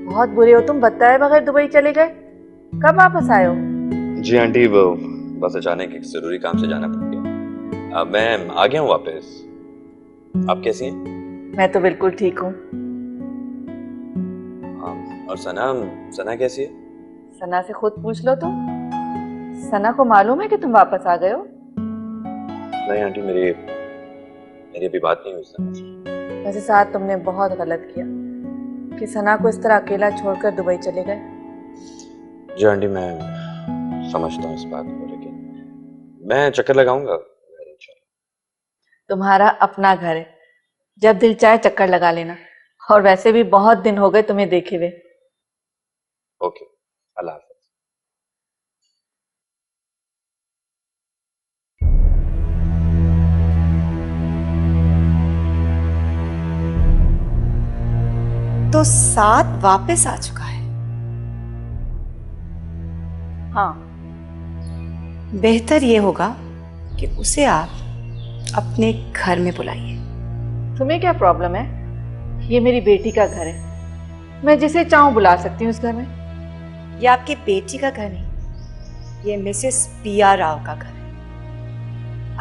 बहुत बुरे हो तुम, बताए बगैर दुबई चले गए। कब वापस आए हो? जी आंटी, वो बस अचानक एक जरूरी काम से जाना पड़ गया। अब मैं आ गया हूँ वापस। आप कैसी हैं? मैं तो बिल्कुल ठीक हूँ। हाँ, और सना कैसी है? सना से खुद पूछ लो तुम। सना को मालूम है कि तुम वापस आ गए हो? नहीं आंटी, मेरी अभी बात नहीं हुई सना से। वैसे साथ तुमने बहुत गलत किया कि सना को इस तरह अकेला छोड़कर दुबई चले गए। जी आंटी, मैं समझता हूँ इस बात को, लेकिन मैं चक्कर लगाऊंगा इंशाल्लाह। तुम्हारा अपना घर है, जब दिल चाहे चक्कर लगा लेना। और वैसे भी बहुत दिन हो गए तुम्हें देखे हुए। ओके, अल्लाह हाफ़िज़। तो साथ वापस आ चुका है। हाँ, बेहतर ये होगा कि उसे आप अपने घर में बुलाइए। तुम्हें क्या प्रॉब्लम है? ये मेरी बेटी का घर है, मैं जिसे चाहूं बुला सकती हूँ इस घर में। ये आपकी बेटी का घर नहीं, ये मिसेस पिया राव का घर है।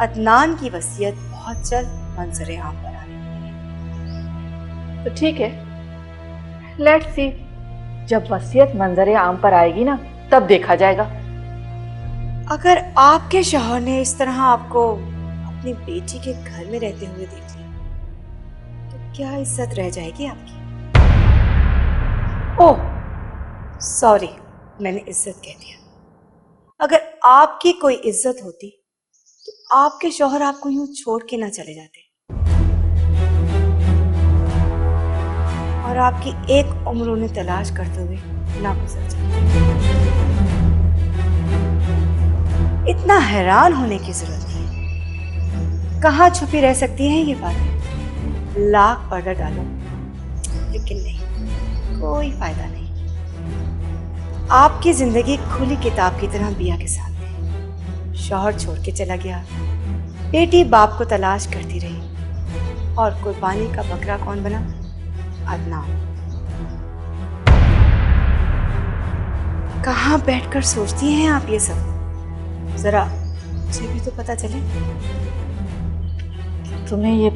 अदनान की वसीयत बहुत जल्द मंजरे आम पर आने वाली है। तो ठीक है, लेट्स सी। जब वसीयत मंजरे आम पर आएगी ना, तब देखा जाएगा। अगर आपके शौहर ने इस तरह आपको अपनी बेटी के घर में रहते हुए देख लिया, तो क्या इज्जत रह जाएगी आपकी? ओह सॉरी, मैंने इज्जत कह दिया। अगर आपकी कोई इज्जत होती तो आपके शौहर आपको यूं छोड़ के ना चले जाते, और आपकी एक उम्र उन्हें तलाश करते हुए ना गुजर जाती। इतना हैरान होने की जरूरत नहीं। कहाँ छुपी रह सकती हैं ये बातें? लाख पर्दा डालो, लेकिन नहीं, कोई फायदा नहीं। आपकी जिंदगी खुली किताब की तरह बिया के सामने। शौहर छोड़ के चला गया, बेटी बाप को तलाश करती रही, और कुर्बानी का बकरा कौन बना? अदनान। कहाँ बैठकर सोचती हैं आप ये सब? जरा मुझे भी तो पता चले। तुम्हें ये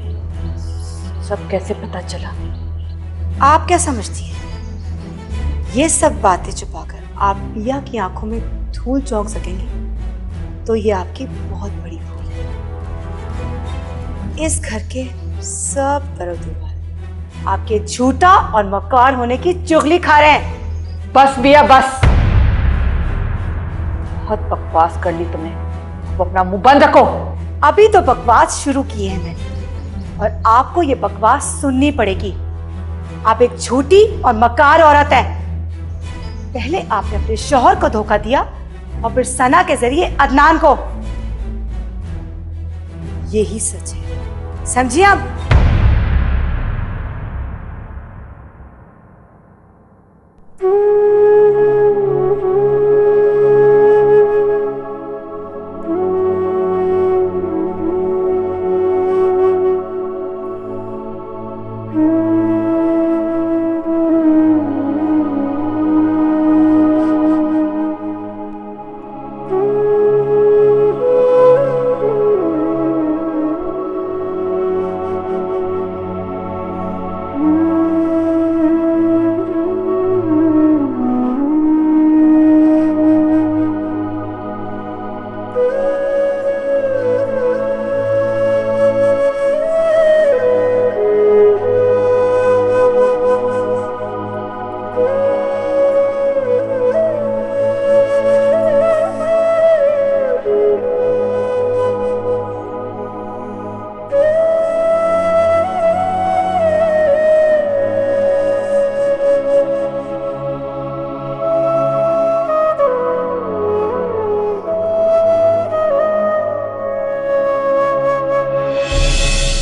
सब कैसे पता चला? आप क्या समझती हैं? ये सब बातें छुपाकर आप पिया की आंखों में धूल झोंक सकेंगे तो ये आपकी बहुत बड़ी भूल है। इस घर के सब दरोदीवार आपके झूठा और मक्कार होने की चुगली खा रहे हैं। बस बिया बस, बहुत बकवास कर ली तुमने, अब अपना मुंह बंद रखो। अभी तो बकवास शुरू की है मैंने और आपको ये बकवास सुननी पड़ेगी। आप एक झूठी और मक्कार औरत है। पहले आपने अपने शौहर को धोखा दिया और फिर सना के जरिए अदनान को। यही सच है, समझिए आप।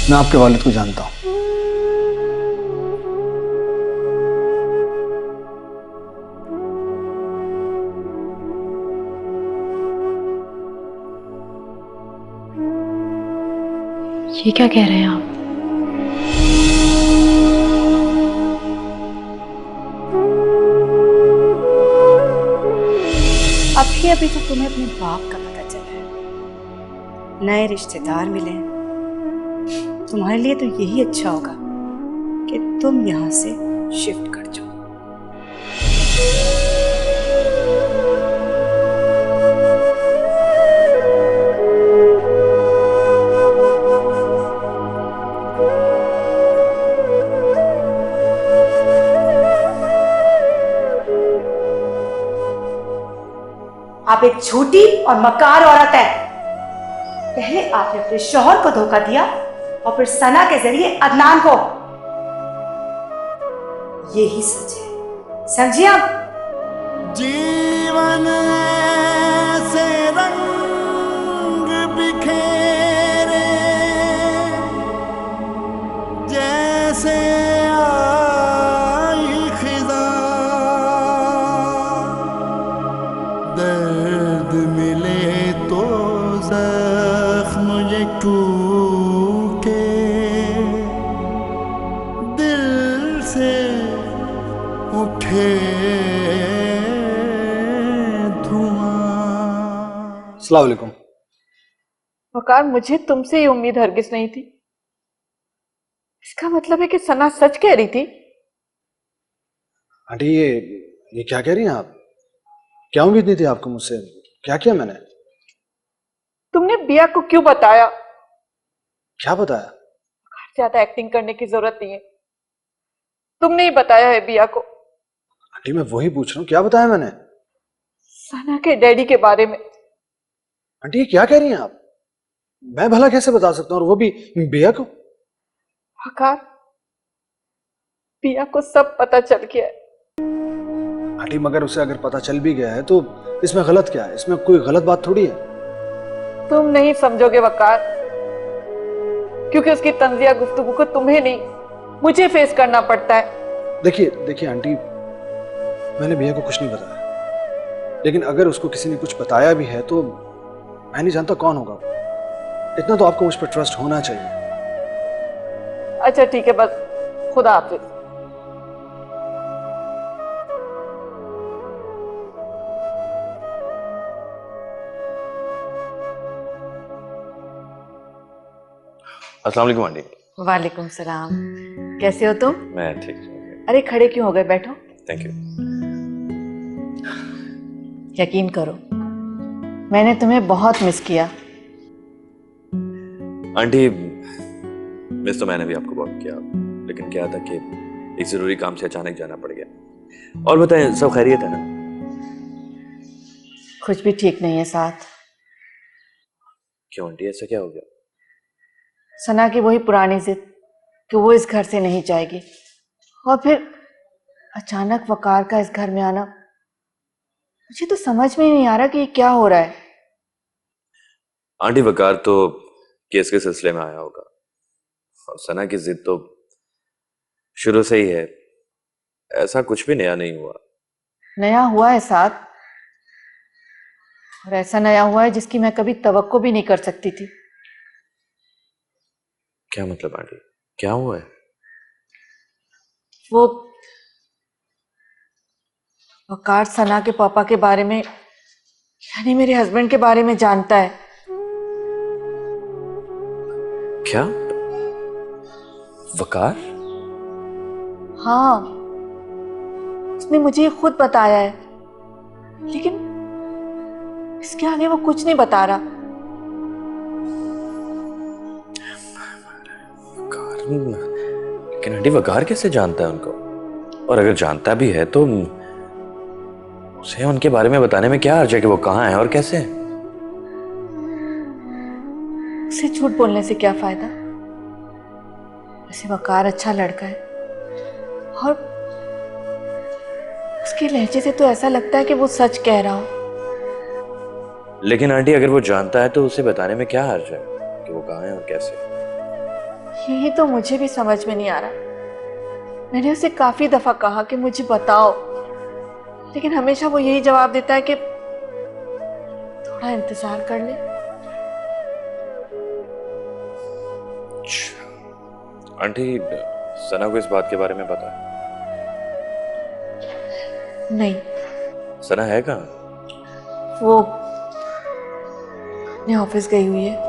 मैं आपके वालिद को जानता हूं। ये क्या कह रहे हैं आप? अभी अभी तो तुम्हें अपने बाप का पता चला है, नए रिश्तेदार मिले हैं। तुम्हारे लिए तो यही अच्छा होगा कि तुम यहां से शिफ्ट कर जाओ। आप एक झूठी और मक्कार औरत है। पहले आपने अपने शौहर को धोखा दिया और फिर सना के जरिए अदनान को। यही सच है, समझिए आप। जीवन से रंग बिखेरे जैसे आई खिज़ां, दर्द मिले तो जख्म ये टूटे, दिल से उठे अस्सलाम वालेकुम। वकार, मुझे तुमसे ये उम्मीद हरगिज नहीं थी। इसका मतलब है कि सना सच कह रही थी। आंटी ये क्या कह रही हैं आप? क्या उम्मीद नहीं थी आपको मुझसे? क्या किया मैंने? तुमने बिया को क्यों बताया? क्या बताया? ज्यादा एक्टिंग करने की जरूरत नहीं है, तुमने ही बताया है बिया को। आंटी मैं वही पूछ रहा हूँ, क्या बताया मैंने? सना के डैडी के बारे में। आंटी ये क्या कह रही हैं आप? मैं भला कैसे बता सकता हूँ, और वो भी बिया को? वकार, बिया को सब पता चल गया है। आंटी मगर उसे अगर पता चल भी गया है तो इसमें गलत क्या है? इसमें कोई गलत बात थोड़ी है। तुम नहीं समझोगे वकार, क्योंकि उसकी तंजिया गुफ्तगू को तुम्हें नहीं मुझे फेस करना पड़ता है। देखिए देखिए आंटी, मैंने बिया को कुछ नहीं बताया, लेकिन अगर उसको किसी ने कुछ बताया भी है तो मैं नहीं जानता कौन होगा। इतना तो आपको मुझ पर ट्रस्ट होना चाहिए। अच्छा ठीक है, बस खुदा हाफिज। अस्सलाम वालेकुम आंटी। वालेकुम सलाम। कैसे हो तुम? मैं ठीक हूँ। अरे खड़े क्यों हो गए, बैठो। Thank you. यकीन करो, मैंने तुम्हें बहुत मिस किया। आंटी, मिस तो मैंने भी आपको बहुत किया, लेकिन क्या था कि एक जरूरी काम से अचानक जाना पड़ गया। और बताएं, सब खैरियत है ना? कुछ भी ठीक नहीं है साथ। क्यों आंटी, ऐसा क्या हो गया? सना की वही पुरानी जिद कि वो इस घर से नहीं जाएगी, और फिर अचानक वकार का इस घर में आना। मुझे तो समझ में ही नहीं आ रहा कि ये क्या हो रहा है। आंटी, वकार तो केस के सिलसिले में आया होगा, और सना की जिद तो शुरू से ही है। ऐसा कुछ भी नया नहीं हुआ। नया हुआ है साथ, और ऐसा नया हुआ है जिसकी मैं कभी तवक्को भी नहीं कर सकती थी। क्या मतलब आंटी, क्या हुआ है? वो वकार सना के पापा के बारे में, यानी मेरे हस्बैंड के बारे में जानता है। क्या? वकार? हाँ, उसने मुझे ये खुद बताया है, लेकिन इसके आगे वो कुछ नहीं बता रहा। वकार? लेकिन आंटी, वकार कैसे जानता है उनको? और अगर जानता भी है तो उसे उनके बारे में बताने में क्या हर्ज है कि वो कहाँ है और कैसे है? उसे झूठ बोलने से क्या फायदा? वैसे वकार अच्छा लड़का है, और उसके लहजे से तो ऐसा लगता है कि वो सच कह रहा हो। लेकिन आंटी, अगर वो जानता है तो उसे बताने में क्या हर्ज है कि वो कहाँ है और कैसे? यही तो मुझे भी समझ में नहीं आ रहा। मैंने उसे काफी दफा कहा कि मुझे बताओ, लेकिन हमेशा वो यही जवाब देता है कि थोड़ा इंतजार कर ले। आंटी, सना को इस बात के बारे में पता है? नहीं, सना है कहाँ? वो अपने ऑफिस गई हुई है।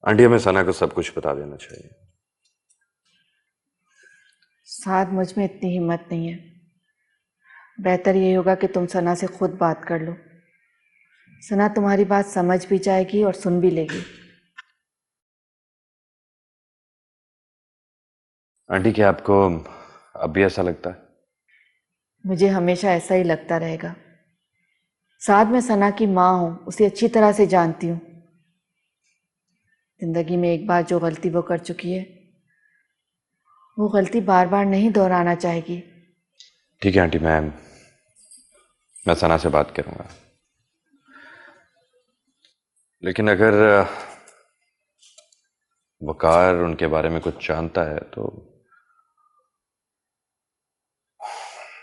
आंटी, हमें सना को सब कुछ बता देना चाहिए। साथ मुझ में इतनी हिम्मत नहीं है। बेहतर ये होगा कि तुम सना से खुद बात कर लो। सना तुम्हारी बात समझ भी जाएगी और सुन भी लेगी। आंटी, क्या आपको अब भी ऐसा लगता है? मुझे हमेशा ऐसा ही लगता रहेगा। साथ में सना की माँ हूं, उसे अच्छी तरह से जानती हूँ। जिंदगी में एक बार जो गलती वो कर चुकी है, वो गलती बार बार नहीं दोहराना चाहेगी। ठीक है आंटी, मैं सना से बात करूंगा। लेकिन अगर वकार उनके बारे में कुछ जानता है तो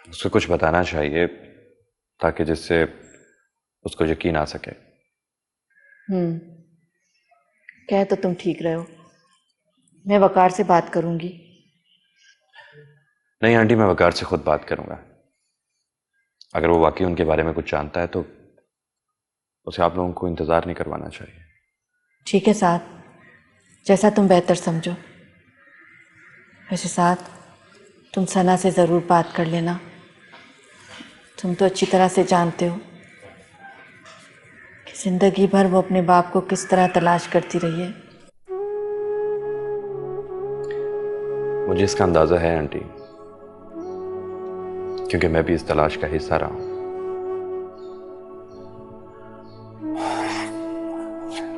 उसको कुछ बताना चाहिए, ताकि जिससे उसको यकीन आ सके। कह तो तुम ठीक रहे हो। मैं वकार से बात करूंगी। नहीं आंटी, मैं वकार से खुद बात करूंगा। अगर वो वाकई उनके बारे में कुछ जानता है तो उसे आप लोगों को इंतजार नहीं करवाना चाहिए। ठीक है साथ, जैसा तुम बेहतर समझो। वैसे साथ, तुम सना से ज़रूर बात कर लेना। तुम तो अच्छी तरह से जानते हो कि जिंदगी भर वो अपने बाप को किस तरह तलाश करती रही है। मुझे इसका अंदाजा है आंटी, क्योंकि मैं भी इस तलाश का हिस्सा रहा हूं।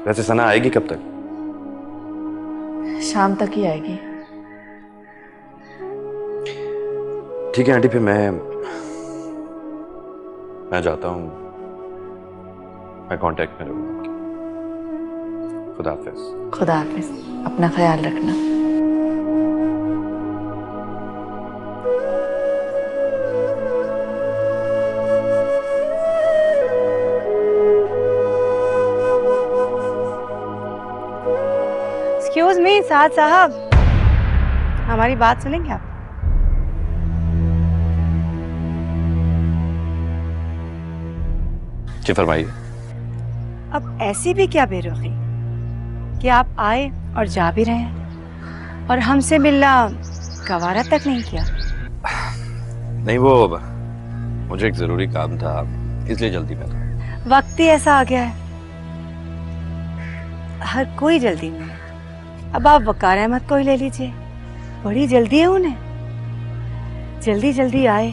वैसे सना आएगी कब तक? शाम तक ही आएगी। ठीक है आंटी, फिर मैं जाता हूं। मैं कांटेक्ट में रहूंगा। खुदा हाफिज। खुदा हाफिज। अपना ख्याल रखना। एक्सक्यूज मी साद साहब, हमारी बात सुनेंगे आप? जी फरमाइए। अब ऐसी भी क्या बेरुखी कि आप आए और जा भी रहे हैं और हमसे मिलना गवारा तक नहीं किया। नहीं, वो मुझे एक जरूरी काम था, इसलिए जल्दी में था। वक्त ही ऐसा आ गया है, हर कोई जल्दी में है। अब आप वकार अहमद को ही ले लीजिए, बड़ी जल्दी है उन्हें। जल्दी जल्दी आए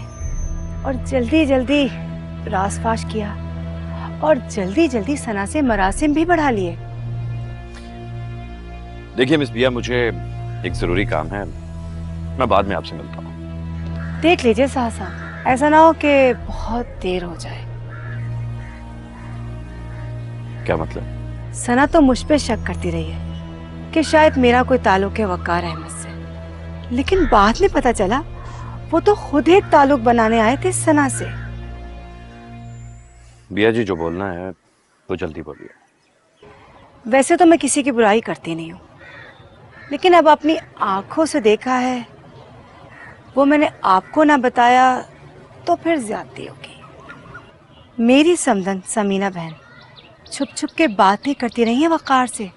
और जल्दी जल्दी रासफाश किया और जल्दी जल्दी सना से मरासिम भी बढ़ा लिए। देखिए मिस बिया, मुझे एक जरूरी काम है, मैं बाद में आपसे मिलता हूँ। देख लीजिए साहसा, ऐसा ना हो कि बहुत देर हो जाए। क्या मतलब? सना तो मुझ पे शक करती रही है कि शायद मेरा कोई ताल्लुक है वकार अहमद से, लेकिन बाद में पता चला वो तो खुद एक ताल्लुक बनाने आए थे सना से। बिया जी, जो बोलना है वो जल्दी बोलिए। वैसे तो मैं किसी की बुराई करती नहीं हूँ, लेकिन अब अपनी आंखों से देखा है, वो मैंने आपको ना बताया तो फिर ज्यादती होगी। मेरी समधन समीना बहन छुप छुप के बातें करती रही है वकार से,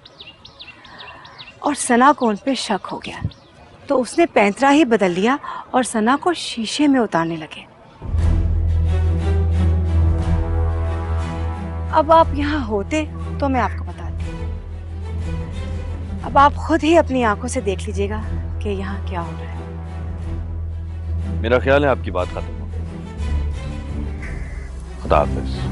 और सना को उन पे शक हो गया तो उसने पैंतरा ही बदल लिया और सना को शीशे में उतारने लगे। अब आप यहाँ होते तो मैं आपको बताती। अब आप खुद ही अपनी आंखों से देख लीजिएगा कि यहाँ क्या हो रहा है। मेरा ख्याल है आपकी बात खत्म हो गई। खुदा हाफिज।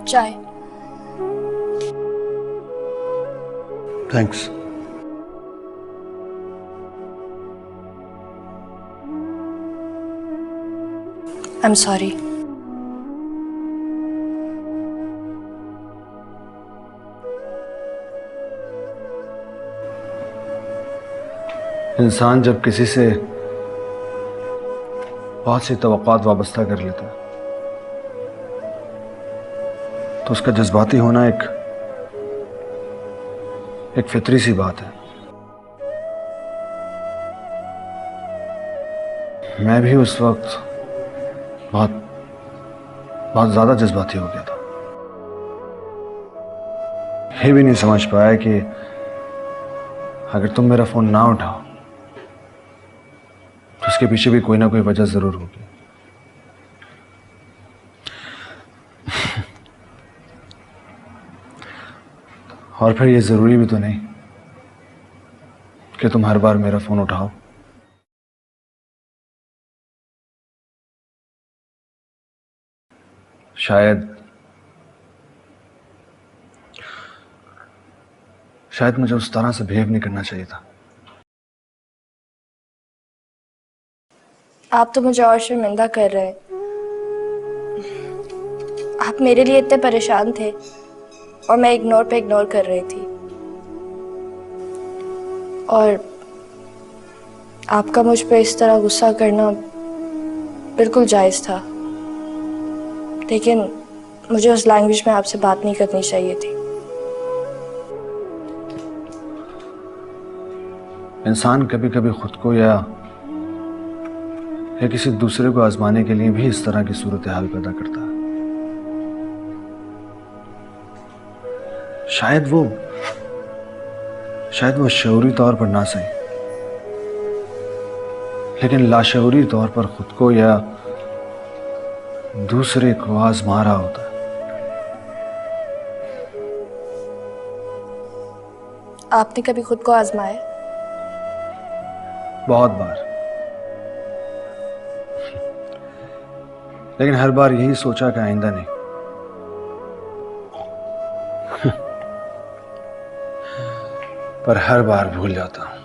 चाय। थैंक्स। I am sorry. इंसान जब किसी से बहुत सी तवक्कात वाबस्ता कर लेता है तो उसका जज्बाती होना एक फितरी सी बात है। मैं भी उस वक्त बहुत बहुत ज्यादा जज्बाती हो गया था। ये भी नहीं समझ पाया कि अगर तुम मेरा फोन ना उठाओ तो उसके पीछे भी कोई ना कोई वजह जरूर होगी। और फिर ये जरूरी भी तो नहीं कि तुम हर बार मेरा फोन उठाओ। शायद मुझे उस तरह से बिहेव नहीं करना चाहिए था। आप तो मुझे और शर्मिंदा कर रहे हैं। आप मेरे लिए इतने परेशान थे और मैं इग्नोर पे इग्नोर कर रही थी। और आपका मुझ पे इस तरह गुस्सा करना बिल्कुल जायज़ था, लेकिन मुझे उस लैंग्वेज में आपसे बात नहीं करनी चाहिए थी। इंसान कभी कभी खुद को या किसी दूसरे को आजमाने के लिए भी इस तरह की सूरत हाल पैदा करता है। शायद वो शऊरी तौर पर ना सही, लेकिन लाशऊरी तौर पर खुद को या दूसरे को आजमा रहा होता है। आपने कभी खुद को आजमाया? बहुत बार, लेकिन हर बार यही सोचा कि आइंदा नहीं। पर हर बार भूल जाता हूं।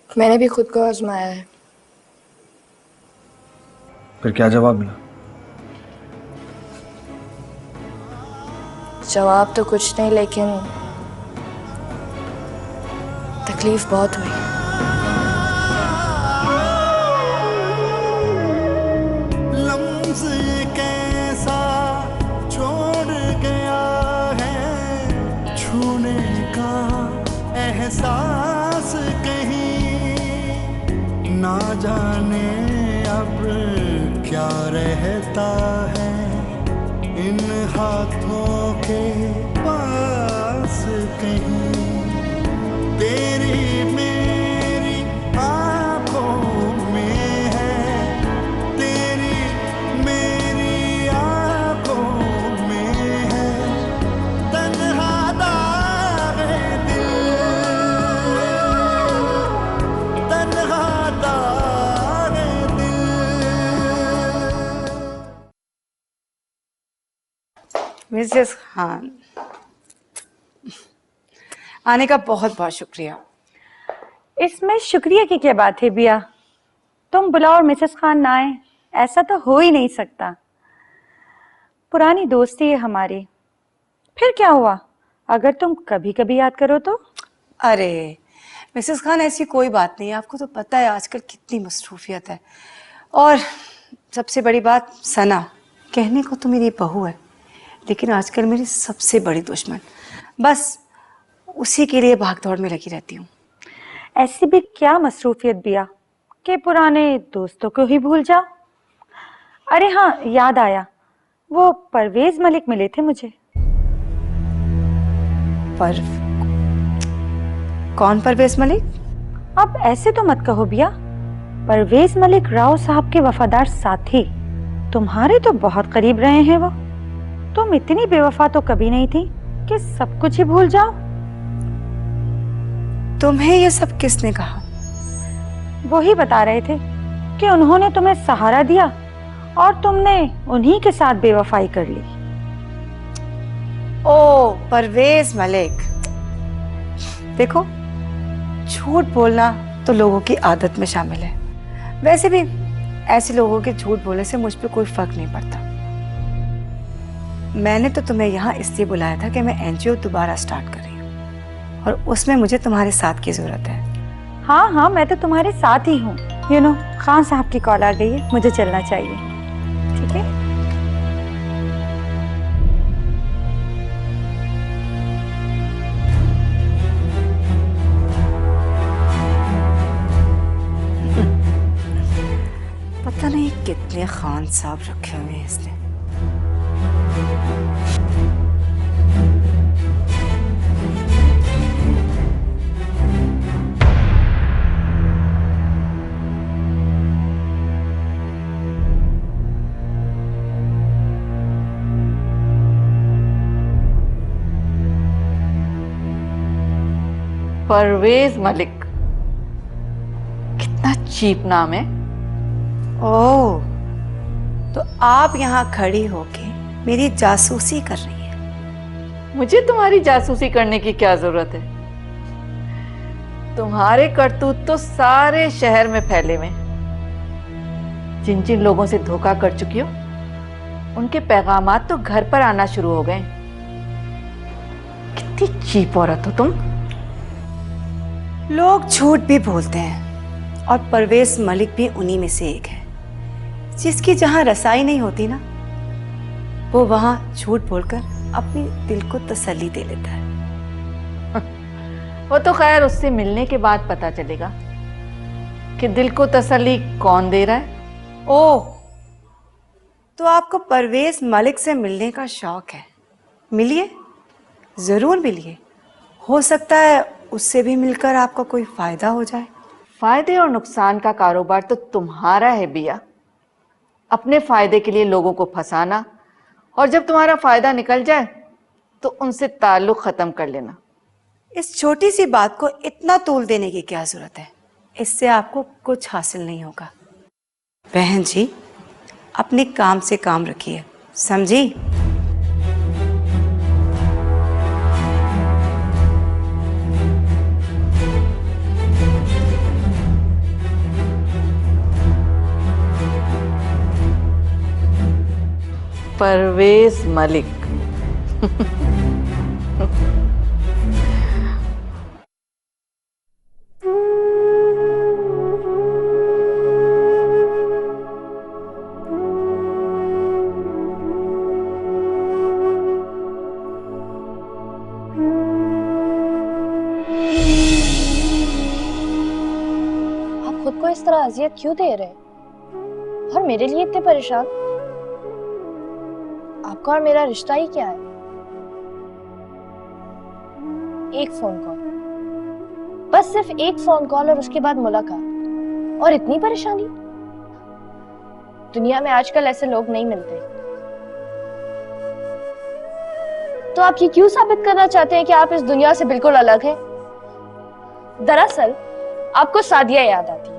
मैंने भी खुद को आजमाया है। फिर क्या जवाब मिला? जवाब तो कुछ नहीं, लेकिन तकलीफ बहुत हुई। लम्स ये कैसा छोड़ गया है, छूने का एहसास कहीं ना जाने अब क्या रहता है इन हाथों के पास कहीं। तेरी मेरी आंखों में है, तेरी मेरी आंखों में है तन्हा दागे दिल, तन्हा दागे दिल। मिसेस खान, आने का बहुत बहुत शुक्रिया। इसमें शुक्रिया की क्या बात है बिया? तुम बुलाओ और मिसेस खान ना आए, ऐसा तो हो ही नहीं सकता। पुरानी दोस्ती है हमारी। फिर क्या हुआ अगर तुम कभी कभी याद करो तो? अरे मिसेस खान, ऐसी कोई बात नहीं है। आपको तो पता है आजकल कितनी मसरूफियत है। और सबसे बड़ी बात, सना कहने को तो मेरी बहू है, लेकिन आजकल मेरी सबसे बड़ी दुश्मन। बस उसी के लिए भागदौड़ में लगी रहती हूँ। ऐसी भी क्या मसरूफियत बिया कि पुराने दोस्तों को ही भूल जाओ। अरे हाँ, याद आया, वो परवेज मलिक मिले थे मुझे। कौन परवेज मलिक? अब ऐसे तो मत कहो बिया। परवेज मलिक राव साहब के वफादार साथी, तुम्हारे तो बहुत करीब रहे हैं वो। तुम इतनी बेवफा तो कभी नहीं थी कि सब कुछ ही भूल जाओ। तुम्हें ये सब किसने कहा? वो ही बता रहे थे कि उन्होंने तुम्हें सहारा दिया और तुमने उन्हीं के साथ बेवफाई कर ली। ओ परवेज मलिक, देखो झूठ बोलना तो लोगों की आदत में शामिल है। वैसे भी ऐसे लोगों के झूठ बोलने से मुझ पे कोई फर्क नहीं पड़ता। मैंने तो तुम्हें यहाँ इसलिए बुलाया था कि मैं एनजीओ दोबारा स्टार्ट कर रही हूँ और उसमें मुझे तुम्हारे साथ की जरूरत है। हाँ हाँ, मैं तो तुम्हारे साथ ही हूँ। यू नो, खान साहब की कॉल आ गई है, मुझे चलना चाहिए। ठीक है। असली खान साहब रखे हुए हैं इसने। परवेज मलिक, कितना चीप नाम है। ओह, तो आप यहाँ खड़ी होके मेरी जासूसी कर रही हैं? मुझे तुम्हारी जासूसी करने की क्या जरूरत है? तुम्हारे करतूत तो सारे शहर में फैले हुए। जिन जिन लोगों से धोखा कर चुकी हो, उनके पैगामात तो घर पर आना शुरू हो गए। कितनी चीप औरत हो तुम। लोग झूठ भी बोलते हैं और परवेज मलिक भी उन्हीं में से एक है, जिसकी जहां रसाई नहीं होती ना, वो वहां झूठ बोलकर अपनी दिल को तसल्ली दे लेता है। वो तो खैर उससे मिलने के बाद पता चलेगा कि दिल को तसल्ली कौन दे रहा है। ओह, तो आपको परवेज मलिक से मिलने का शौक है? मिलिए, जरूर मिलिए। हो सकता है उससे भी मिलकर आपका कोई फायदा हो जाए। फायदे और नुकसान का कारोबार तो तुम्हारा है बिया। अपने फायदे के लिए लोगों को फंसाना, और जब तुम्हारा फायदा निकल जाए तो उनसे ताल्लुक खत्म कर लेना। इस छोटी सी बात को इतना तूल देने की क्या जरूरत है? इससे आपको कुछ हासिल नहीं होगा। बहन जी, अपने काम से काम रखिए, समझी? परवेज मलिक। आप खुद को इस तरह अजियत क्यों दे रहे हैं? और मेरे लिए इतने परेशान? आपका और मेरा रिश्ता ही क्या है? एक फोन कॉल, बस सिर्फ एक फोन कॉल, और उसके बाद मुलाकात, और इतनी परेशानी? दुनिया में आजकल ऐसे लोग नहीं मिलते। तो आप ये क्यों साबित करना चाहते हैं कि आप इस दुनिया से बिल्कुल अलग हैं? दरअसल आपको सादिया याद आती है,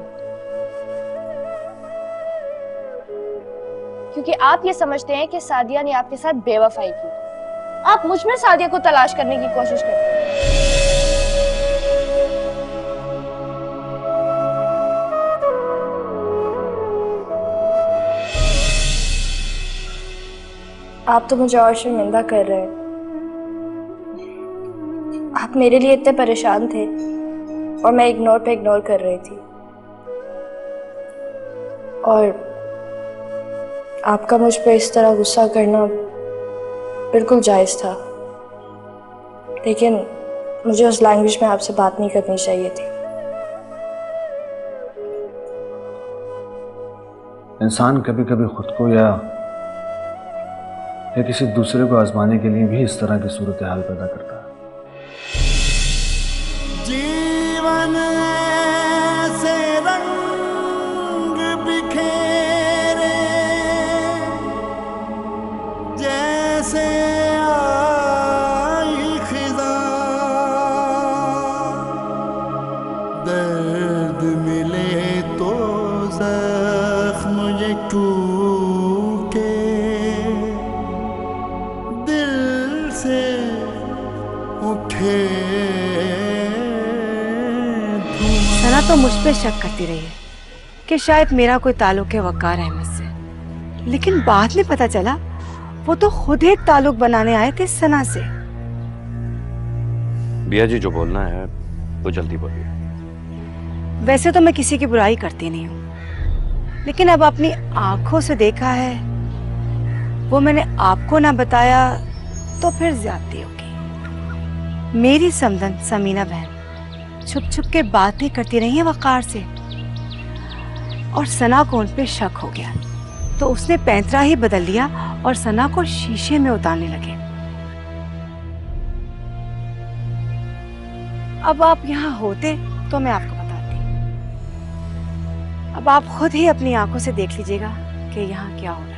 क्योंकि आप ये समझते हैं कि सादिया ने आपके साथ बेवफाई की। आप मुझ में सादिया को तलाश करने की कोशिश करते हैं। आप तो मुझे और शर्मिंदा कर रहे हैं। आप मेरे लिए इतने परेशान थे और मैं इग्नोर पे इग्नोर कर रही थी, और आपका मुझ पे इस तरह गुस्सा करना बिल्कुल जायज़ था, लेकिन मुझे उस लैंग्वेज में आपसे बात नहीं करनी चाहिए थी। इंसान कभी कभी खुद को या किसी दूसरे को आजमाने के लिए भी इस तरह की सूरत हाल पैदा करता है। जीवन ऐसे रंग बिखेरे जैसे आई खिज़ां, दर्द मिले तो जख्म ये टूटे, दिल से उठे। सना तो मुझ पे शक करती रही है कि शायद मेरा कोई ताल्लुक है वकार अहमद से, लेकिन बाद में पता चला वो तो खुद एक ताल्लुक बनाने आए थे सना से। बिया जी, जो बोलना है वो जल्दी बोलिए। वैसे तो मैं किसी की बुराई करती नहीं हूँ, लेकिन अब अपनी आंखों से देखा है, वो मैंने आपको ना बताया तो फिर ज्यादती होगी। मेरी समधन समीना बहन छुप छुप के बातें करती रही है वकार से, और सना को उन पे शक हो गया। तो उसने पैंतरा ही बदल लिया और सना को शीशे में उतारने लगे। अब आप यहाँ होते तो मैं आपको बताती। अब आप खुद ही अपनी आंखों से देख लीजिएगा कि यहाँ क्या हो रहा है।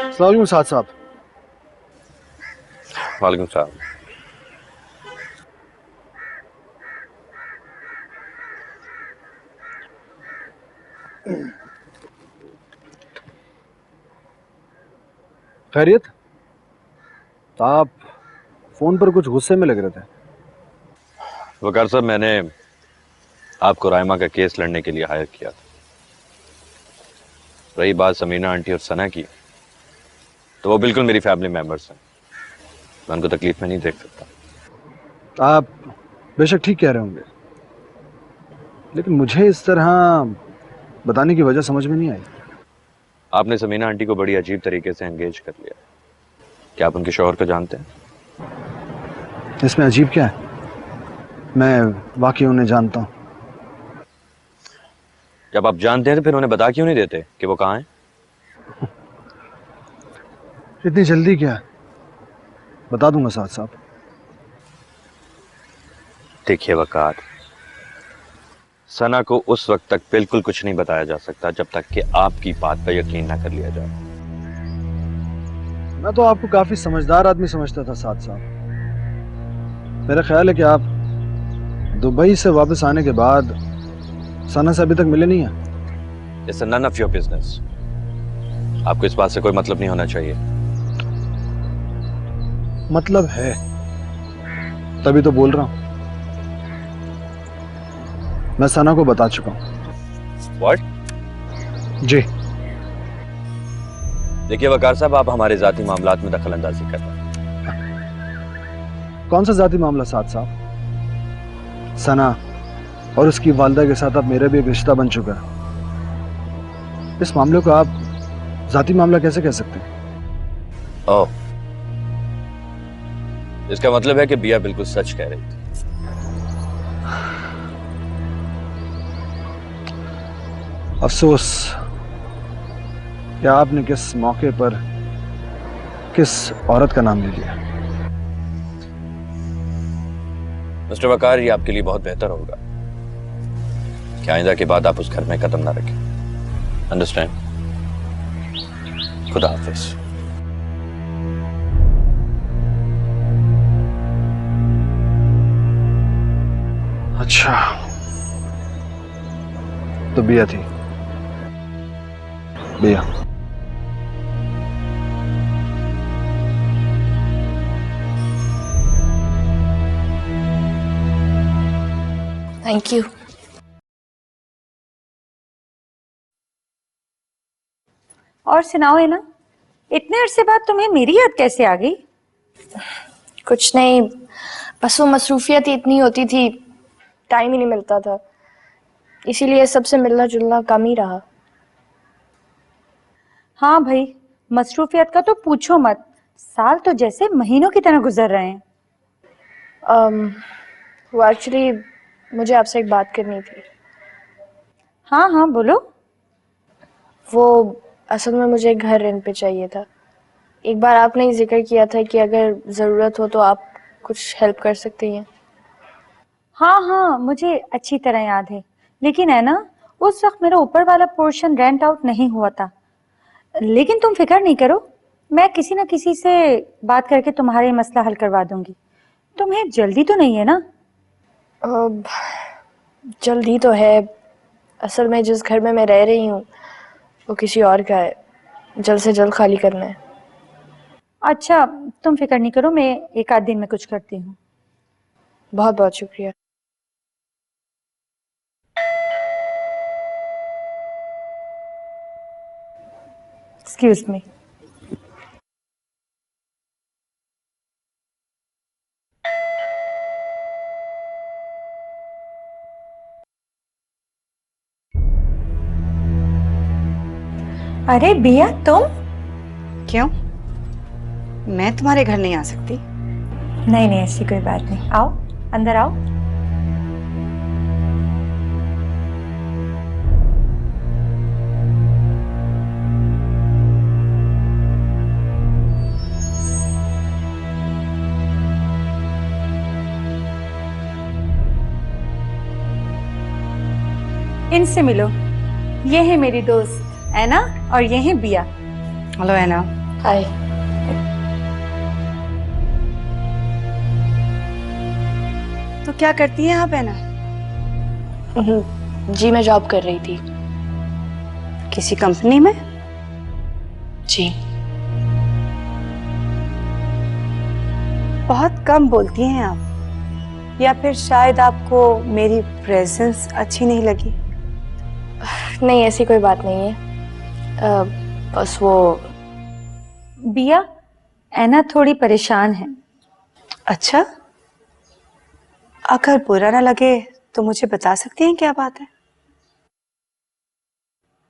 अस्सलाम वालेकुम साद साहब। वालेकुम सलाम। खैरियत? आप फोन पर कुछ गुस्से में लग रहे थे। वकार साहब, मैंने आपको रायमा का केस लड़ने के लिए हायर किया था। रही बात समीना आंटी और सना की, तो वो बिल्कुल मेरी फैमिली मेंबर्स हैं। मैं उनको तकलीफ में नहीं देख सकता। आप बेशक ठीक कह रहे होंगे, लेकिन मुझे इस तरह बताने की वजह समझ में नहीं आई। आपने समीना आंटी को बड़ी अजीब तरीके से एंगेज कर लिया। क्या आप उनके शौहर को जानते हैं? इसमें अजीब क्या है? मैं वाकई उन्हें जानता हूँ। जब आप जानते हैं तो फिर उन्हें बता क्यों नहीं देते कि वो कहाँ हैं? इतनी जल्दी क्या? बता दूंगा साद साहब। देखिए वकार, सना को उस वक्त तक बिल्कुल कुछ नहीं बताया जा सकता जब तक कि आपकी बात पर यकीन ना कर लिया जाए। मैं तो आपको काफी समझदार आदमी समझता था साद साहब। मेरा ख्याल है कि आप दुबई से वापस आने के बाद सना से अभी तक मिले नहीं हैं। It's none of your business. आपको इस बात से कोई मतलब नहीं होना चाहिए। मतलब है, तभी तो बोल रहा हूं। मैं सना को बता चुका हूं। What? जी। देखिए वकार साहब, आप हमारे जाती मामलात में दखल अंदाजी कर रहे हैं। कौन सा जाती मामला साद साहब? सना और उसकी वालिदा के साथ अब मेरा भी एक रिश्ता बन चुका है। इस मामले को आप जाती मामला कैसे कह सकते हैं? ओह, इसका मतलब है कि बिया बिल्कुल सच कह रही थी। अफसोस कि आपने किस मौके पर किस औरत का नाम ले लिया। मिस्टर वकार, ये आपके लिए बहुत बेहतर होगा कि आइंदा के बाद आप उस घर में कदम ना रखें। अंडरस्टैंड? खुदा हाफिज। अच्छा, तो बिया थी। बिया। Thank you. और सुनाओ है ना, इतने अरसे बाद तुम्हें मेरी याद कैसे आ गई? कुछ नहीं, बस वो मसरूफियत ही इतनी होती थी, टाइम ही नहीं मिलता था, इसीलिए सबसे मिलना जुलना कम ही रहा। हाँ भाई, मसरूफियत का तो पूछो मत। साल तो जैसे महीनों की तरह गुजर रहे हैं। वो एक्चुअली मुझे आपसे एक बात करनी थी। हाँ हाँ बोलो। वो असल में मुझे एक घर रेंट पे चाहिए था। एक बार आपने ही जिक्र किया था कि अगर ज़रूरत हो तो आप कुछ हेल्प कर सकती हैं। हाँ हाँ, मुझे अच्छी तरह याद है, लेकिन है ना, उस वक्त मेरा ऊपर वाला पोर्शन रेंट आउट नहीं हुआ था। लेकिन तुम फिक्र नहीं करो, मैं किसी न किसी से बात करके तुम्हारे मसला हल करवा दूंगी। तुम्हें जल्दी तो नहीं है ना? जल्दी तो है। असल में जिस घर में मैं रह रही हूँ वो किसी और का है, जल्द से जल्द खाली करना है। अच्छा तुम फिक्र नहीं करो, मैं एक आध दिन में कुछ करती हूँ। बहुत बहुत शुक्रिया। Excuse me. अरे बिया तुम? क्यों, मैं तुम्हारे घर नहीं आ सकती? नहीं नहीं ऐसी कोई बात नहीं, आओ अंदर आओ। इनसे मिलो, ये है मेरी दोस्त ऐना और ये है बिया। हेलो ऐना। हाय। तो क्या करती हैं आप ऐना? जी मैं जॉब कर रही थी। किसी कंपनी में? जी। बहुत कम बोलती हैं आप, या फिर शायद आपको मेरी प्रेजेंस अच्छी नहीं लगी? नहीं ऐसी कोई बात नहीं है, बस वो। बिया ऐना थोड़ी परेशान है। अच्छा, अगर बुरा ना लगे तो मुझे बता सकती हैं क्या बात है?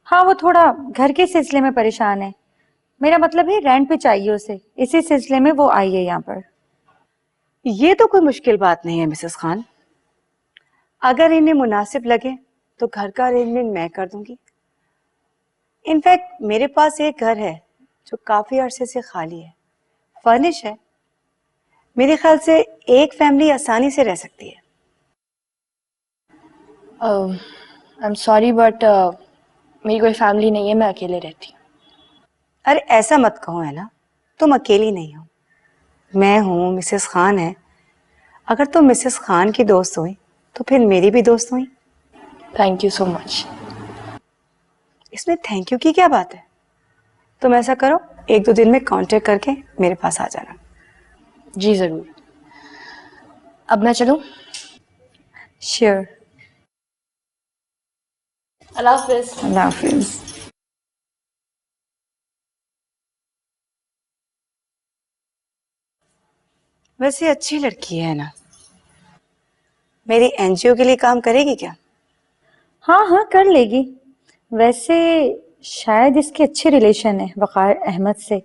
हाँ वो थोड़ा घर के सिलसिले में परेशान है। मेरा मतलब है रेंट पे चाहिए उसे, इसी सिलसिले में वो आई है यहाँ पर। ये तो कोई मुश्किल बात नहीं है मिसेस खान। अगर इन्हें मुनासिब लगे तो घर का अरेंजमेंट मैं कर दूंगी। इनफैक्ट मेरे पास एक घर है जो काफी अरसे से खाली है, फर्निश है। मेरे ख्याल से एक फैमिली आसानी से रह सकती है। आई एम सॉरी बट मेरी कोई फैमिली नहीं है, मैं अकेले रहती हूँ। अरे ऐसा मत कहो है ना, तुम अकेली नहीं हो, मैं हूँ, मिसेस खान है। अगर तुम मिसेस खान की दोस्त हुई तो फिर मेरी भी दोस्त हुई। Thank you so much. इसमें थैंक यू की क्या बात है? तुम ऐसा करो, एक दो दिन में कांटेक्ट करके मेरे पास आ जाना। जी जरूर। अब मैं चलूं? श्योर। अल्लाह हाफिज। अल्लाह हाफिज। वैसे अच्छी लड़की है ना, मेरी एनजीओ के लिए काम करेगी क्या? हाँ हाँ कर लेगी। वैसे शायद इसके अच्छे रिलेशन है वकार अहमद से,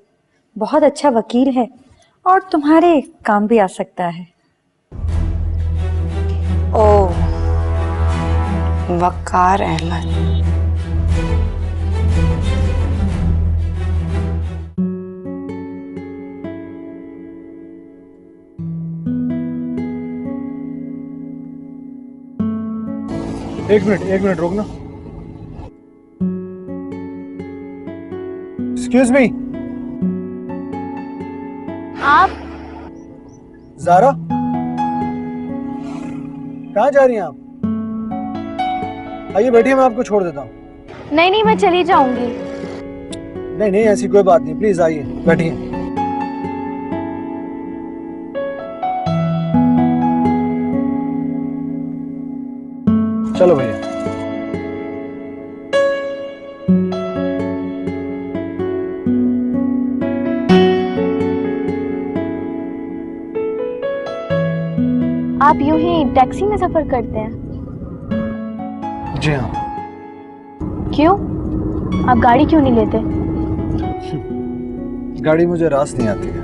बहुत अच्छा वकील है और तुम्हारे काम भी आ सकता है। ओह, वकार अहमद। एक मिनट रुकना। Excuse me. आप? ज़ारा, कहाँ जा रही हैं आप? आइए बैठिए, मैं आपको छोड़ देता हूँ। नहीं मैं चली जाऊंगी। नहीं ऐसी कोई बात नहीं, प्लीज आइए बैठिए। चलो भैया। आप यूं ही टैक्सी में सफर करते हैं? जी हाँ। क्यों, आप गाड़ी क्यों नहीं लेते? गाड़ी मुझे रास नहीं आती है।